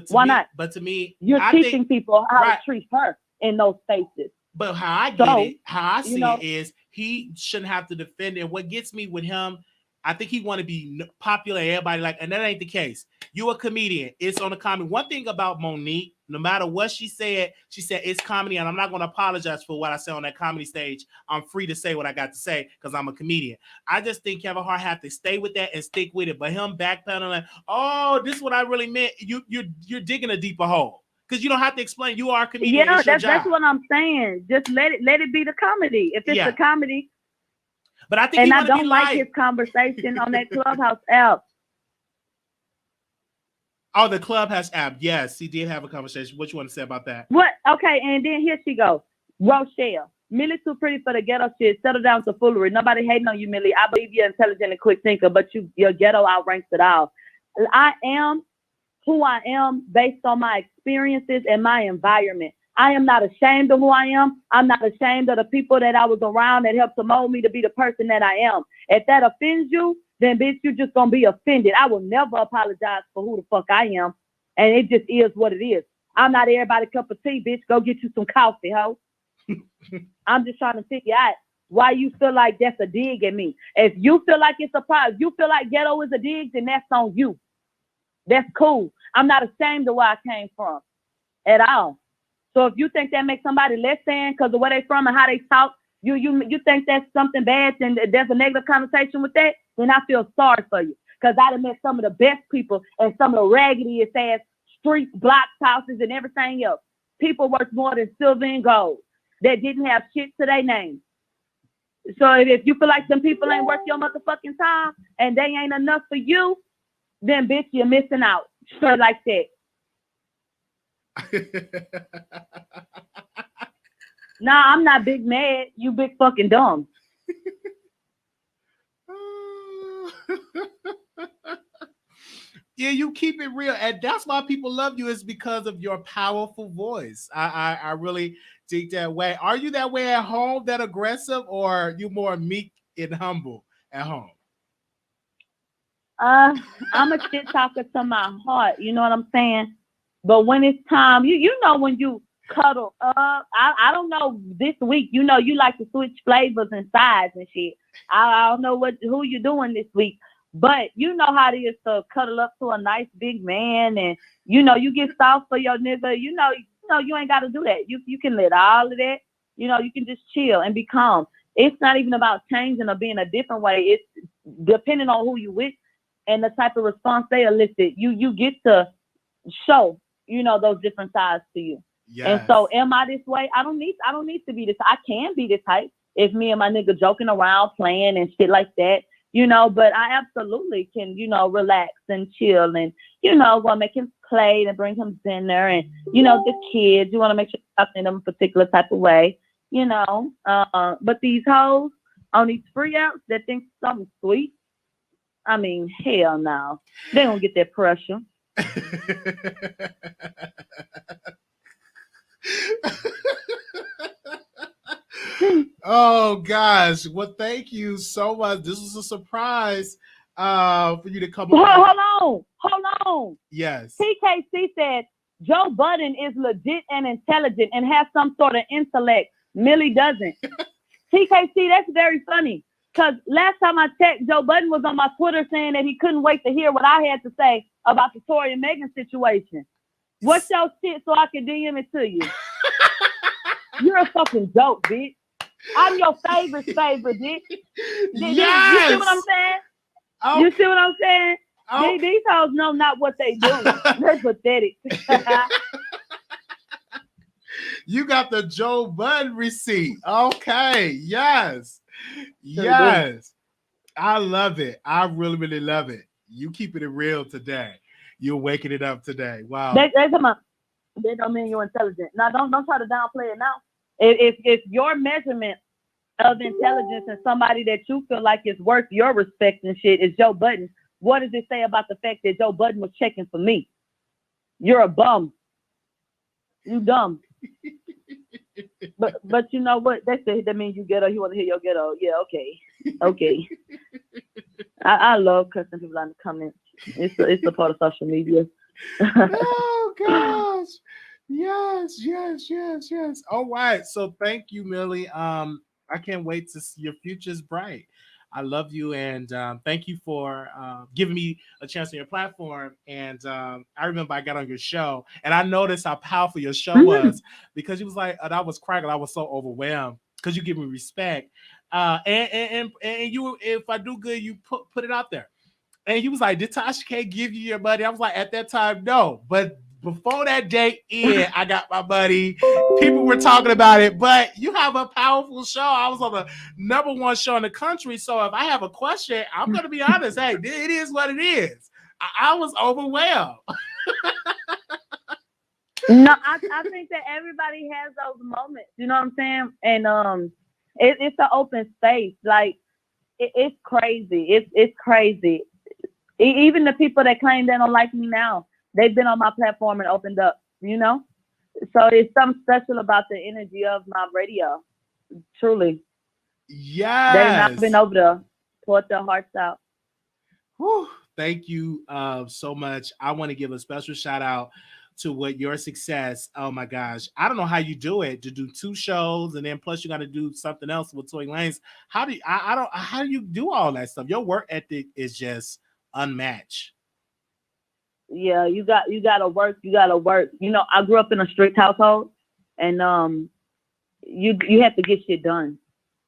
Speaker 2: Why not?
Speaker 1: But to me,
Speaker 2: you're teaching people how to treat her in those spaces.
Speaker 1: But how I get it, how I see it is he shouldn't have to defend it. What gets me with him, I think he want to be popular. Everybody and that ain't the case. You a comedian. It's on the comedy. One thing about Monique, no matter what she said it's comedy, and I'm not going to apologize for what I said on that comedy stage. I'm free to say what I got to say because I'm a comedian. I just think Kevin Hart have to stay with that and stick with it. But him backpedaling, this is what I really meant. You're digging a deeper hole. Because you don't have to explain. You are a comedian.
Speaker 2: Yeah, that's what I'm saying. Just let it be the comedy. If it's a comedy.
Speaker 1: But I think,
Speaker 2: and I don't like his conversation on that Clubhouse app.
Speaker 1: Oh, the Clubhouse app. Yes, he did have a conversation. What you want to say about that?
Speaker 2: What? Okay, and then here she goes. Rochelle. Millie too pretty for the ghetto shit. Settle down to foolery. Nobody hating on you, Millie. I believe you're intelligent and quick thinker, but your ghetto outranks it all. I am who I am based on my experiences and my environment. I am not ashamed of who I am. I'm not ashamed of the people that I was around that helped to mold me to be the person that I am. If that offends you, then bitch, you're just gonna be offended. I will never apologize for who the fuck I am. And it just is what it is. I'm not everybody's cup of tea, bitch. Go get you some coffee, ho. I'm just trying to figure out why you feel like that's a dig at me. If you feel like it's a problem, if you feel like ghetto is a dig, then that's on you. That's cool. I'm not ashamed of where I came from at all. So if you think that makes somebody less than because of where they from and how they talk, you think that's something bad and there's a negative connotation with that, then I feel sorry for you. Because I done met some of the best people and some of the raggediest ass street block houses and everything else. People worth more than silver and gold that didn't have shit to their name. So if you feel like some people ain't worth your motherfucking time and they ain't enough for you, then bitch, you're missing out. Straight like that. Nah, I'm not big mad. You big fucking dumb.
Speaker 1: Yeah, you keep it real, and that's why people love you, is because of your powerful voice. I really think that way. Are you that way at home, that aggressive, or are you more meek and humble at home?
Speaker 2: I'm a shit talker to my heart. You know what I'm saying? But when it's time, you know when you cuddle up. I don't know this week. You know you like to switch flavors and sides and shit. I don't know who you doing this week. But you know how it is to cuddle up to a nice big man, and you know you get soft for your nigga. You know you ain't got to do that. You can let all of that. You know you can just chill and be calm. It's not even about changing or being a different way. It's depending on who you with and the type of response they elicit. You get to show those different sides to you. Yes. And so, am I this way? I don't need to be this. I can be this type if me and my nigga joking around, playing and shit like that. But I absolutely can, relax and chill and, want to make him play and bring him dinner and, the kids, you want to make sure you're talking to them a particular type of way, but these hoes on these free outs that think something sweet, I mean, hell no. They don't get that pressure.
Speaker 1: Oh gosh, well, thank you so much. This was a surprise for you to come on.
Speaker 2: Hold on.
Speaker 1: Yes.
Speaker 2: TKC said Joe Budden is legit and intelligent and has some sort of intellect. Millie doesn't. TKC, that's very funny. Because last time I checked, Joe Budden was on my Twitter saying that he couldn't wait to hear what I had to say about the Tory and Megan situation. What's your shit so I can DM it to you? You're a fucking joke, bitch. I'm your favorite, bitch.
Speaker 1: Yes!
Speaker 2: You see what I'm saying?
Speaker 1: Okay.
Speaker 2: You see what I'm saying?
Speaker 1: Okay.
Speaker 2: These hoes know not what they do. They're pathetic.
Speaker 1: You got the Joe Budden receipt. Okay. Yes. Yes. I love it. I really, really love it. You keeping it real today. You're waking it up today. Wow.
Speaker 2: They don't mean you're intelligent. Now, don't try to downplay it now. If your measurement of intelligence and somebody that you feel like is worth your respect and shit is Joe Budden, what does it say about the fact that Joe Budden was checking for me? You're a bum. You dumb. But you know what? That means you ghetto. You want to hear your ghetto. Yeah, okay. I love cussing people out in the comments. It's a part of social media.
Speaker 1: Oh gosh. Yes. All right. So thank you, Millie. I can't wait to see your future's bright. I love you, and thank you for giving me a chance on your platform. And I remember I got on your show, and I noticed how powerful your show was because you was like, and I was crying, I was so overwhelmed because you give me respect. And you, if I do good, you put it out there. And he was like, did Tasha K give you your money? I was like, at that time, no. But before that date I got my money. People were talking about it. But you have a powerful show. I was on the #1 show in the country. So if I have a question, I'm going to be honest. Hey, it is what it is. I was overwhelmed.
Speaker 2: No, I think that everybody has those moments. You know what I'm saying? And it's an open space. Like it's crazy. It's crazy. Even the people that claim they don't like me now, they've been on my platform and opened up. You know, so it's something special about the energy of my radio. Truly,
Speaker 1: Yes.
Speaker 2: they've not been over to pour their hearts out.
Speaker 1: Whew. Thank you so much. I want to give a special shout out to what your success. Oh my gosh. I don't know how you do it to do 2 shows and then plus you got to do something else with Tory Lanez. How do you, I don't, how do you do all that stuff? Your work ethic is just unmatched.
Speaker 2: Yeah, you gotta work. You gotta work. You know, I grew up in a strict household, and you have to get shit done.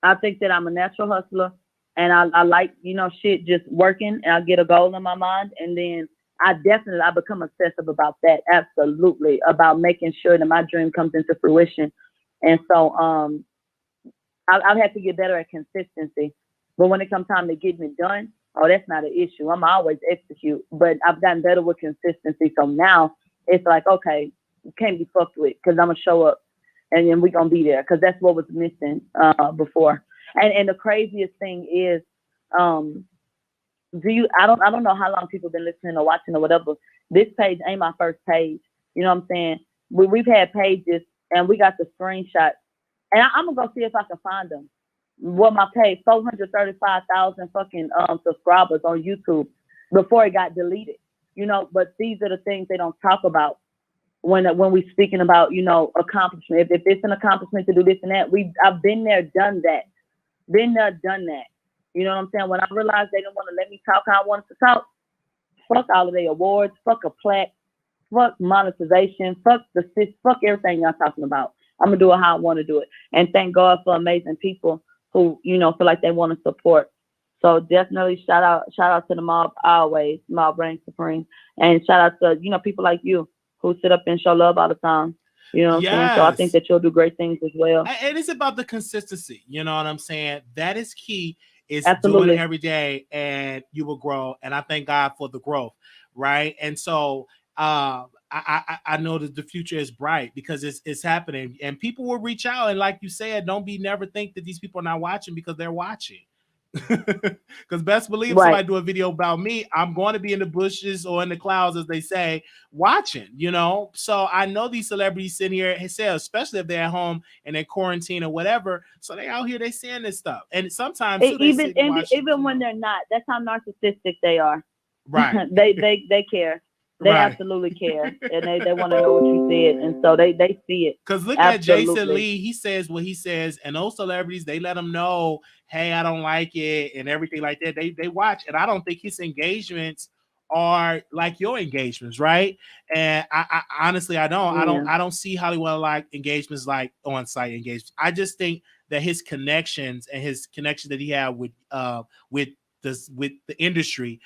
Speaker 2: I think that I'm a natural hustler, and I like, you know, shit just working, and I get a goal in my mind, and then I become obsessive about that. Absolutely, about making sure that my dream comes into fruition. And so I've had to get better at consistency. But when it comes time to getting it done, oh, that's not an issue. I'm always execute. But I've gotten better with consistency. So now it's like, okay, you can't be fucked with because I'm gonna show up, and then we're gonna be there because that's what was missing before. And the craziest thing is, I don't know how long people been listening or watching or whatever. This page ain't my first page. You know what I'm saying? We've had pages and we got the screenshots. And I'm gonna go see if I can find them. What my page, 435,000 fucking subscribers on YouTube before it got deleted. You know, but these are the things they don't talk about when we speaking about, you know, accomplishment. If it's an accomplishment to do this and that, I've been there, done that. Been there, done that. You know what I'm saying? When I realized they didn't want to let me talk how I wanted to talk, fuck all of their awards, fuck a plaque, fuck monetization, fuck everything y'all talking about. I'm gonna do it how I want to do it. And thank God for amazing people who, you know, feel like they want to support. So definitely shout out to the mob always, mob reigns supreme. And shout out to, you know, people like you who sit up and show love all the time. You know what I'm saying? So I think that you'll do great things as well.
Speaker 1: And it's about the consistency. You know what I'm saying? That is key. Is
Speaker 2: Absolutely.
Speaker 1: doing it every day and you will grow. And I thank God for the growth. Right. And so I know that the future is bright because it's happening and people will reach out. And like you said, never think that these people are not watching because they're watching. Because best believe somebody do a video about me, I'm going to be in the bushes or in the clouds, as they say, watching, you know. So I know these celebrities sitting here, especially if they're at home and they're quarantine or whatever. So they out here, they seeing this stuff, and sometimes too,
Speaker 2: even when they're not, that's how narcissistic they are.
Speaker 1: Right?
Speaker 2: they care. They absolutely care, and they want to know what you said, and so they see it.
Speaker 1: Because look at Jason Lee, he says what he says, and those celebrities, they let him know, hey, I don't like it, and everything like that. They watch, and I don't think his engagements are like your engagements, right? And I honestly, I don't see Hollywood like engagements like on-site engagements. I just think that his connections and his connection that he had with the industry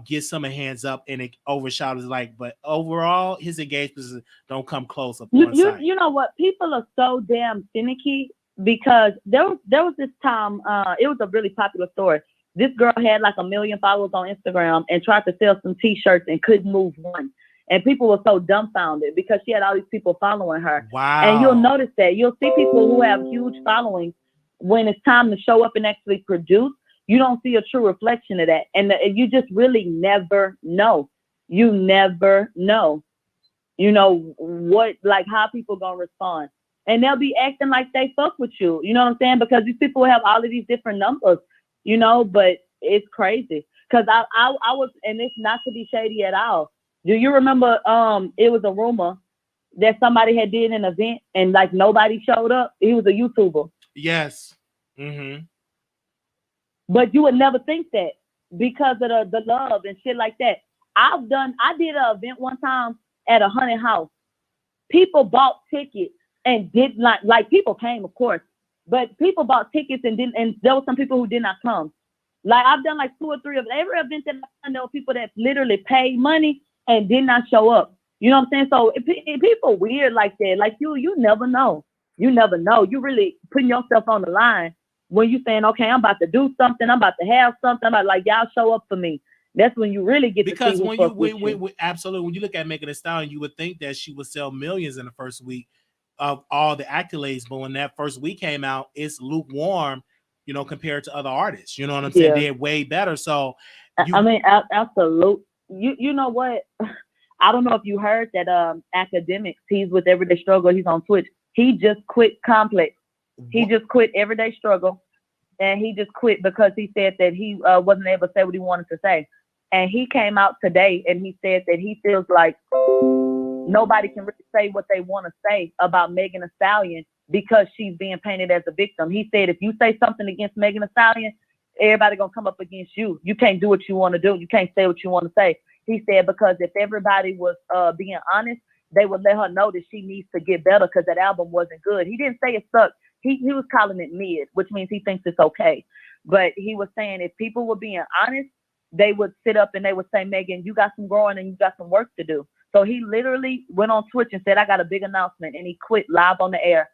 Speaker 1: get some hands up and it overshadows but overall his engagements don't come close up.
Speaker 2: You know what? People are so damn finicky because there was this time, it was a really popular story. This girl had like 1 million followers on Instagram and tried to sell some t-shirts and couldn't move one. And people were so dumbfounded because she had all these people following her.
Speaker 1: Wow.
Speaker 2: And you'll notice that. You'll see people who have huge followings when it's time to show up and actually produce. You don't see a true reflection of that. And you just really never know. You never know, you know, how people gonna respond. And they'll be acting like they fuck with you. You know what I'm saying? Because these people have all of these different numbers, you know, but it's crazy. Because I was, and it's not to be shady at all. Do you remember it was a rumor that somebody had did an event and like nobody showed up? He was a YouTuber.
Speaker 1: Yes. Mm-hmm.
Speaker 2: But you would never think that because of the love and shit like that. I did an event one time at a haunted house. People bought tickets and did not, like people came, of course, but people bought tickets and there were some people who did not come. Like I've done like 2 or 3 of every event that I've done, there were people that literally paid money and did not show up. You know what I'm saying? So if people weird like that, like you never know. You never know. You really putting yourself on the line when you saying, okay, I'm about to do something. I'm about to have something. I'm about like, y'all show up for me. That's when you really get
Speaker 1: because
Speaker 2: to see who
Speaker 1: when you
Speaker 2: fuck with you.
Speaker 1: absolutely, when you look at Megan Thee Stallion, you would think that she would sell millions in the first week of all the accolades, but when that first week came out, it's lukewarm, you know, compared to other artists. You know what I'm saying?
Speaker 2: Yeah.
Speaker 1: They're way better. So
Speaker 2: I mean, absolute. You know what? I don't know if you heard that Academics, he's with Everyday Struggle, he's on Twitch. He just quit Complex. He just quit Everyday Struggle, and he just quit because he said that he wasn't able to say what he wanted to say. And he came out today and he said that he feels like nobody can really say what they want to say about Megan Thee Stallion because she's being painted as a victim. He said, if you say something against Megan Thee Stallion, everybody gonna come up against you. You can't do what you want to do. You can't say what you want to say. He said, because if everybody was being honest, they would let her know that she needs to get better because that album wasn't good. He didn't say it sucked. He was calling it mid, which means he thinks it's okay. But he was saying if people were being honest, they would sit up and they would say, Megan, you got some growing and you got some work to do. So he literally went on Twitch and said, I got a big announcement, and he quit live on the air.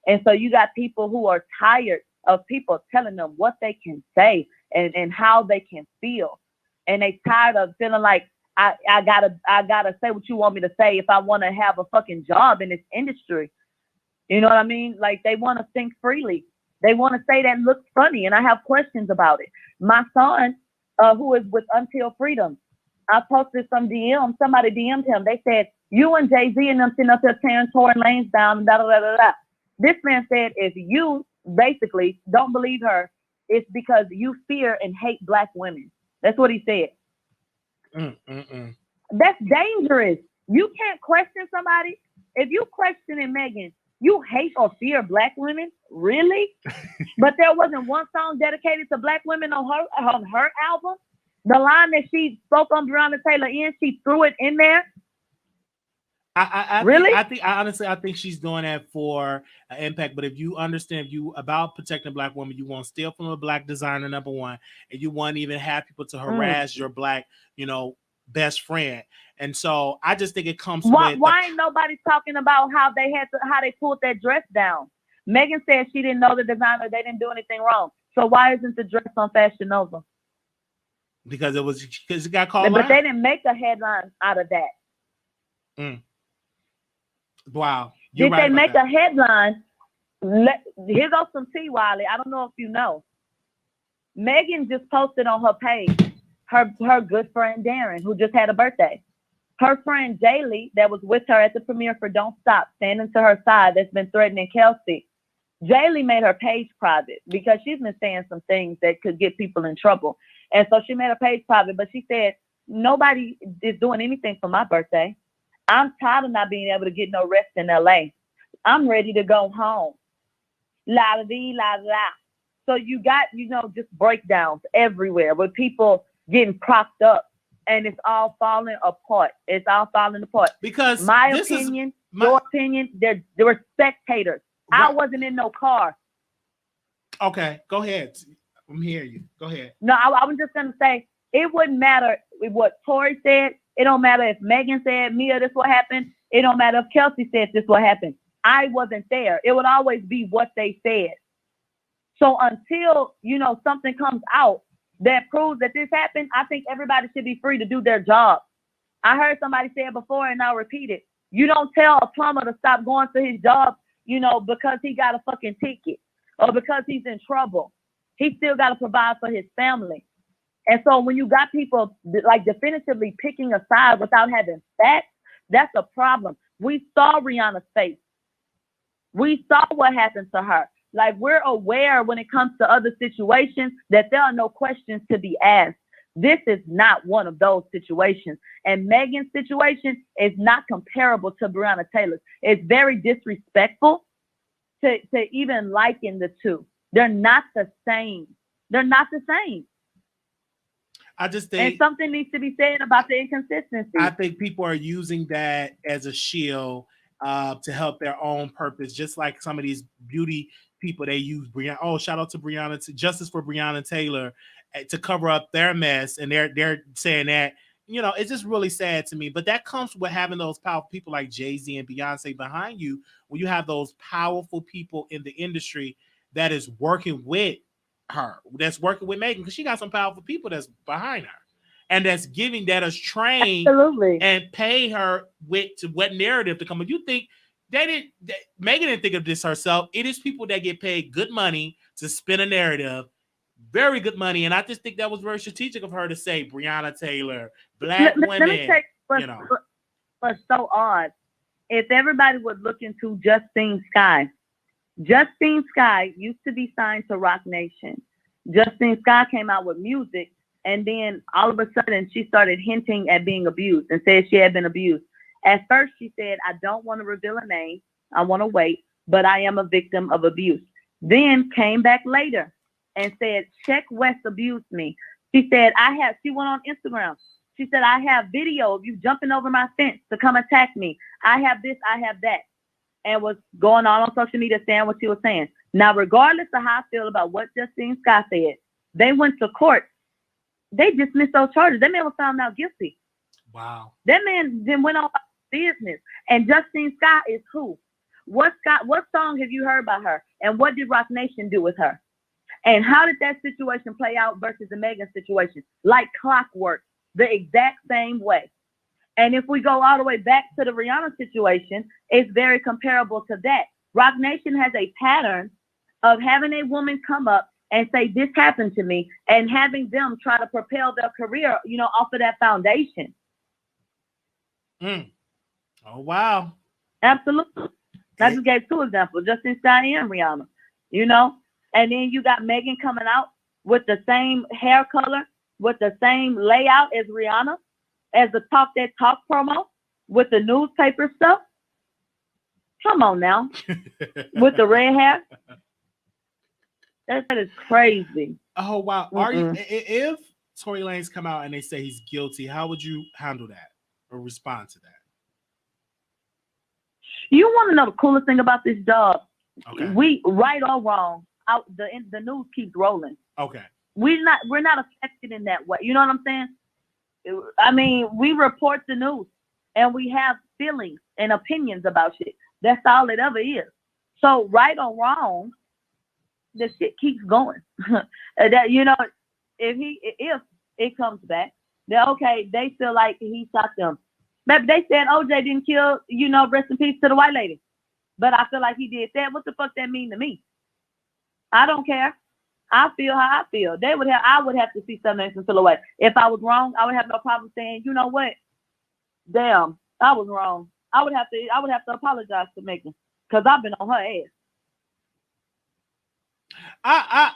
Speaker 2: And so you got people who are tired of people telling them what they can say and how they can feel. And they tired of feeling like I gotta say what you want me to say if I want to have a fucking job in this industry. You know what I mean? Like they want to think freely. They want to say that looks funny, and I have questions about it. My son, who is with Until Freedom, I posted some DM. Somebody DM'd him. They said, you and Jay-Z and them sitting up there tearing Tory Lanez down, da da da da da. This man said, if you basically don't believe her, it's because you fear and hate Black women. That's what he said. That's dangerous. You can't question somebody. If you questioning Megan, you hate or fear Black women? Really? But there wasn't one song dedicated to Black women on her album? The line that she spoke on Breonna Taylor in, she threw it in there? Really?
Speaker 1: I think she's doing that for impact. But if you understand, if you about protecting Black women, you won't steal from a Black designer, number one, and you won't even have people to harass your Black, you know, best friend. And so I just think it comes
Speaker 2: why ain't nobody talking about how they pulled that dress down? Megan said she didn't know the designer, they didn't do anything wrong. So why isn't the dress on Fashion Nova?
Speaker 1: Because it got called
Speaker 2: But
Speaker 1: out.
Speaker 2: they didn't make a headline out of that.
Speaker 1: Wow.
Speaker 2: Did they make a headline? Here goes some tea, Wiley. I don't know if you know. Megan just posted on her page her good friend Darren, who just had a birthday. Her friend Jaylee, that was with her at the premiere for Don't Stop, standing to her side, that's been threatening Kelsey. Jaylee made her page private because she's been saying some things that could get people in trouble. And so she made her page private, but she said, nobody is doing anything for my birthday. I'm tired of not being able to get no rest in LA. I'm ready to go home. La la la la. So you got, just breakdowns everywhere with people getting propped up, and it's all falling apart. It's all falling apart.
Speaker 1: Because
Speaker 2: my opinion, your opinion, they were spectators. Right. I wasn't in no car.
Speaker 1: Okay, go ahead. I'm hearing you. Go ahead.
Speaker 2: No, I was just gonna say it wouldn't matter what Tory said. It don't matter if Megan said, Mia, this what happened. It don't matter if Kelsey said this what happened. I wasn't there. It would always be what they said. So until, something comes out that proves that this happened, I think everybody should be free to do their job. I heard somebody say it before, and I'll repeat it. You don't tell a plumber to stop going to his job, because he got a fucking ticket or because he's in trouble. He still got to provide for his family. And so when you got people like definitively picking a side without having facts, that's a problem. We saw Rihanna's face. We saw what happened to her. Like, we're aware when it comes to other situations that there are no questions to be asked. This is not one of those situations. And Megan's situation is not comparable to Breonna Taylor's. It's very disrespectful to even liken the two. They're not the same. They're not the same.
Speaker 1: I just think,
Speaker 2: and something needs to be said about the inconsistency.
Speaker 1: I think people are using that as a shield to help their own purpose, just like some of these beauty people, they use Breonna. Oh, shout out to Breonna, Justice for Breonna Taylor, to cover up their mess, and they're saying that, it's just really sad to me. But that comes with having those powerful people like Jay-Z and Beyonce behind you. When you have those powerful people in the industry that is working with her, that's working with Megan, because she got some powerful people that's behind her. and that's giving, that is trained
Speaker 2: Absolutely.
Speaker 1: and pay her with to what narrative to come. You think Megan didn't think of this herself. It is people that get paid good money to spin a narrative, very good money, and I just think that was very strategic of her to say Breonna Taylor, black
Speaker 2: Let me
Speaker 1: women.
Speaker 2: take
Speaker 1: You
Speaker 2: what's so odd. If everybody would look into Justine Skye. Justine Skye used to be signed to Rock Nation. Justine Skye came out with music, and then all of a sudden she started hinting at being abused and said she had been abused. At first she said, I don't want to reveal a name. I want to wait, but I am a victim of abuse. Then came back later and said, Check West abused me. She said, she went on Instagram. She said, I have video of you jumping over my fence to come attack me. I have this, I have that. And was going on social media saying what she was saying. Now, regardless of how I feel about what Justine Scott said, they went to court. They dismissed those charges. That man was found out guilty.
Speaker 1: Wow.
Speaker 2: That man then went on about business. And Justine Scott is who? What song have you heard by her? And what did Rock Nation do with her? And how did that situation play out versus the Megan situation? Like clockwork, the exact same way. And if we go all the way back to the Rihanna situation, it's very comparable to that. Rock Nation has a pattern of having a woman come up and say, this happened to me, and having them try to propel their career, off of that foundation.
Speaker 1: Oh, wow.
Speaker 2: Absolutely. I just gave 2 examples, Justine Skye and Rihanna, And then you got Megan coming out with the same hair color, with the same layout as Rihanna, as the Talk That Talk promo with the newspaper stuff. Come on now. With the red hair. That is crazy.
Speaker 1: Oh, wow. Are you, if Tory Lanez come out and they say he's guilty, how would you handle that or respond to that?
Speaker 2: You want to know the coolest thing about this job?
Speaker 1: Okay.
Speaker 2: We, right or wrong, the news keeps rolling.
Speaker 1: Okay.
Speaker 2: We're not affected in that way. You know what I'm saying? I mean, we report the news and we have feelings and opinions about shit. That's all it ever is. So right or wrong, the shit keeps going. That if it comes back, then okay, they feel like he shot them. Maybe they said OJ didn't kill, rest in peace to the white lady. But I feel like he did that. What the fuck that mean to me? I don't care. I feel how I feel. I would have to see something and feel away. If I was wrong, I would have no problem saying, you know what? Damn, I was wrong. I would have to apologize to Megan because I've been on her ass.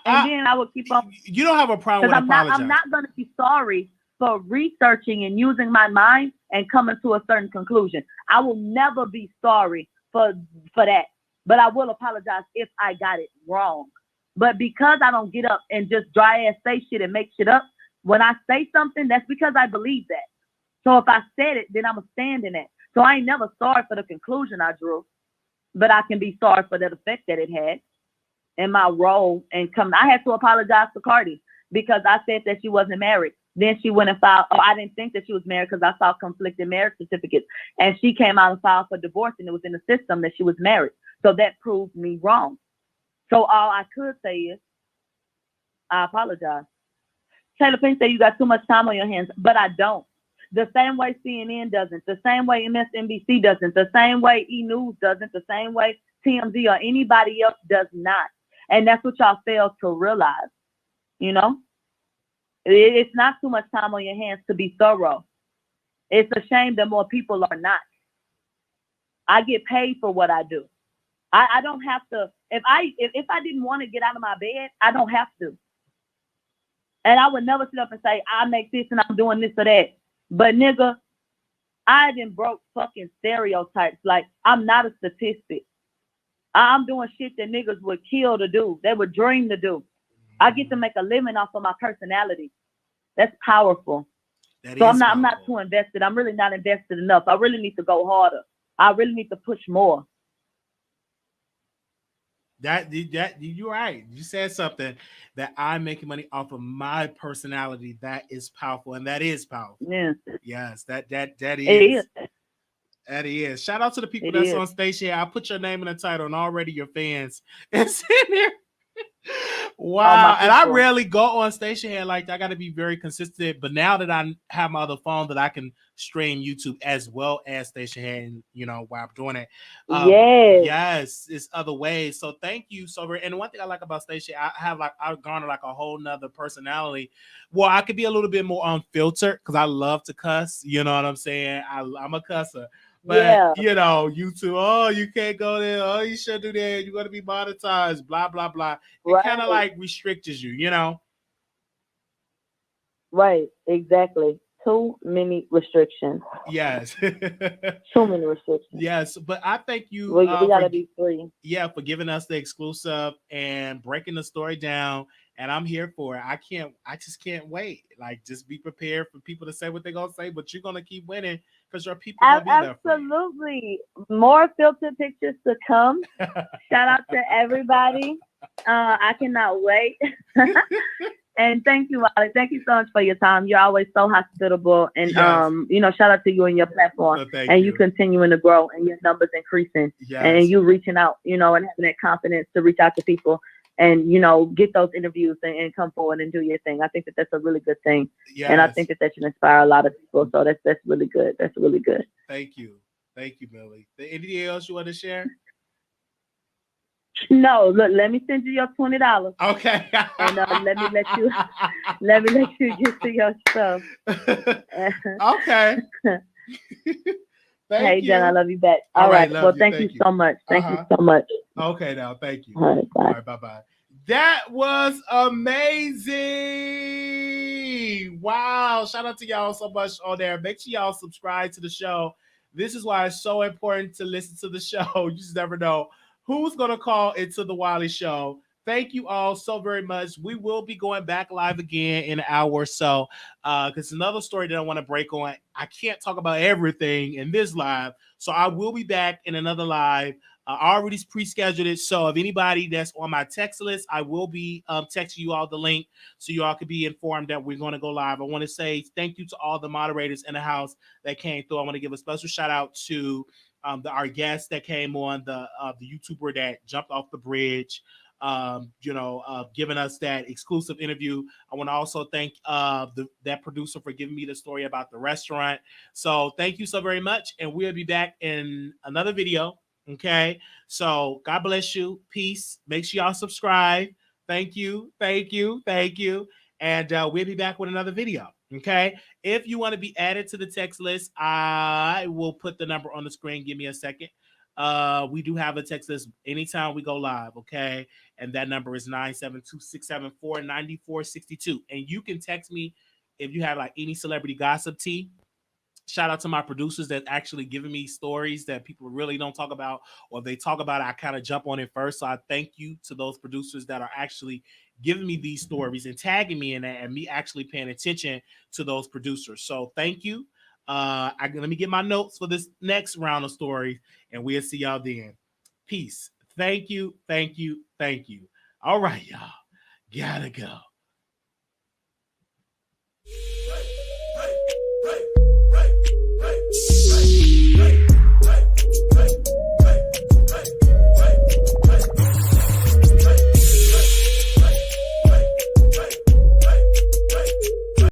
Speaker 2: And then I would keep on.
Speaker 1: You don't have a problem with apologizing.
Speaker 2: I'm not going to be sorry for researching and using my mind and coming to a certain conclusion. I will never be sorry for that. But I will apologize if I got it wrong. But because I don't get up and just dry ass say shit and make shit up, when I say something, that's because I believe that. So if I said it, then I'm a stand in it. So I ain't never sorry for the conclusion I drew, but I can be sorry for the effect that it had in my role. I had to apologize to Cardi because I said that she wasn't married. Then she went and filed. Oh, I didn't think that she was married because I saw conflicting marriage certificates. And she came out and filed for divorce, and it was in the system that she was married. So that proved me wrong. So all I could say is, I apologize. Taylor Payne said you got too much time on your hands, but I don't. The same way CNN doesn't, the same way MSNBC doesn't, the same way E! News doesn't, the same way TMZ or anybody else does not. And that's what y'all fail to realize, It's not too much time on your hands to be thorough. It's a shame that more people are not. I get paid for what I do. I don't have to. If I didn't want to get out of my bed, I don't have to. And I would never sit up and say, I make this and I'm doing this or that. But nigga, I done broke fucking stereotypes. Like, I'm not a statistic. I'm doing shit that niggas would kill to do. They would dream to do. I get to make a living off of my personality. That's powerful. So I'm not too invested. I'm really not invested enough. I really need to go harder. I really need to push more.
Speaker 1: That you're right. You said something that I'm making money off of my personality. That is powerful, and that is powerful.
Speaker 2: Yeah.
Speaker 1: Yes, that is.
Speaker 2: It is.
Speaker 1: That is. Shout out to the people that's on stage here. I'll put your name in the title, and already your fans is in there. Wow. And I
Speaker 2: people.
Speaker 1: rarely go on station hand like that. I got to be very consistent. But now that I have my other phone that I can stream YouTube as well as station hand, you know, while I'm doing it.
Speaker 2: Yes.
Speaker 1: Yes, it's other ways. So thank you so very. And one thing I like about station, I've garnered like a whole nother personality. Well, I could be a little bit more unfiltered because I love to cuss. You know what I'm saying? I'm a cusser. But
Speaker 2: Yeah.
Speaker 1: you know, YouTube, oh, you can't go there. Oh, you should do that. You're gonna be monetized. Blah blah blah. It kind of like restricts you, you know.
Speaker 2: Right. Exactly. Too many restrictions.
Speaker 1: Yes.
Speaker 2: Too many restrictions.
Speaker 1: Yes, but I thank you.
Speaker 2: We gotta be free.
Speaker 1: Yeah, for giving us the exclusive and breaking the story down. And I'm here for it. I just can't wait. Like, just be prepared for people to say what they're gonna say, but you're gonna keep winning because your people gonna be there for you.
Speaker 2: Absolutely. More filtered pictures to come. Shout out to everybody. I cannot wait. And thank you, Wiley. Thank you so much for your time. You're always so hospitable. And
Speaker 1: Yes.
Speaker 2: you know, shout out to you and your platform. And you continuing to grow and your numbers increasing.
Speaker 1: Yes.
Speaker 2: And you reaching out, you know, and having that confidence to reach out to people and, you know, get those interviews and come forward and do your thing. I think that that's a really good thing.
Speaker 1: Yes.
Speaker 2: And I think that should inspire a lot of people. So that's really good. That's really good.
Speaker 1: Thank you. Thank you, Millie. Anything else you want to share?
Speaker 2: No, look, let me send you your $20.
Speaker 1: Okay.
Speaker 2: And let me let you get to your stuff.
Speaker 1: Okay.
Speaker 2: Hey,
Speaker 1: you.
Speaker 2: Jen, I love you back. All right. Well, thank you so much. Thank you so much.
Speaker 1: Okay, now, thank you.
Speaker 2: All right, bye.
Speaker 1: All right, bye-bye. That was amazing. Wow. Shout out to y'all so much on there. Make sure y'all subscribe to the show. This is why it's so important to listen to the show. You just never know who's going to call into the Wiley Show. Thank you all so very much. We will be going back live again in an hour or so because another story that I want to break on. I can't talk about everything in this live, so I will be back in another live. I already pre-scheduled it, so if anybody that's on my text list, I will be texting you all the link so you all could be informed that we're going to go live. I want to say thank you to all the moderators in the house that came through. I want to give a special shout out to our guest that came on, the YouTuber that jumped off the bridge, giving us that exclusive interview. I want to also thank that producer for giving me the story about the restaurant. So thank you so very much, and we'll be back in another video. Okay, so God bless you. Peace. Make sure y'all subscribe. Thank you. And we'll be back with another video. Okay. If you want to be added to the text list, I will put the number on the screen. Give me a second. We do have a text list anytime we go live. Okay. And that number is 972-674-9462. And you can text me if you have like any celebrity gossip tea. Shout out to my producers that actually giving me stories that people really don't talk about, or they talk about it, I kind of jump on it first. So I thank you to those producers that are actually giving me these stories and tagging me in that, and me actually paying attention to those producers. So thank you. Let me get my notes for this next round of stories, and we'll see y'all then. Peace. Thank you. All right, y'all. Gotta go. Hey.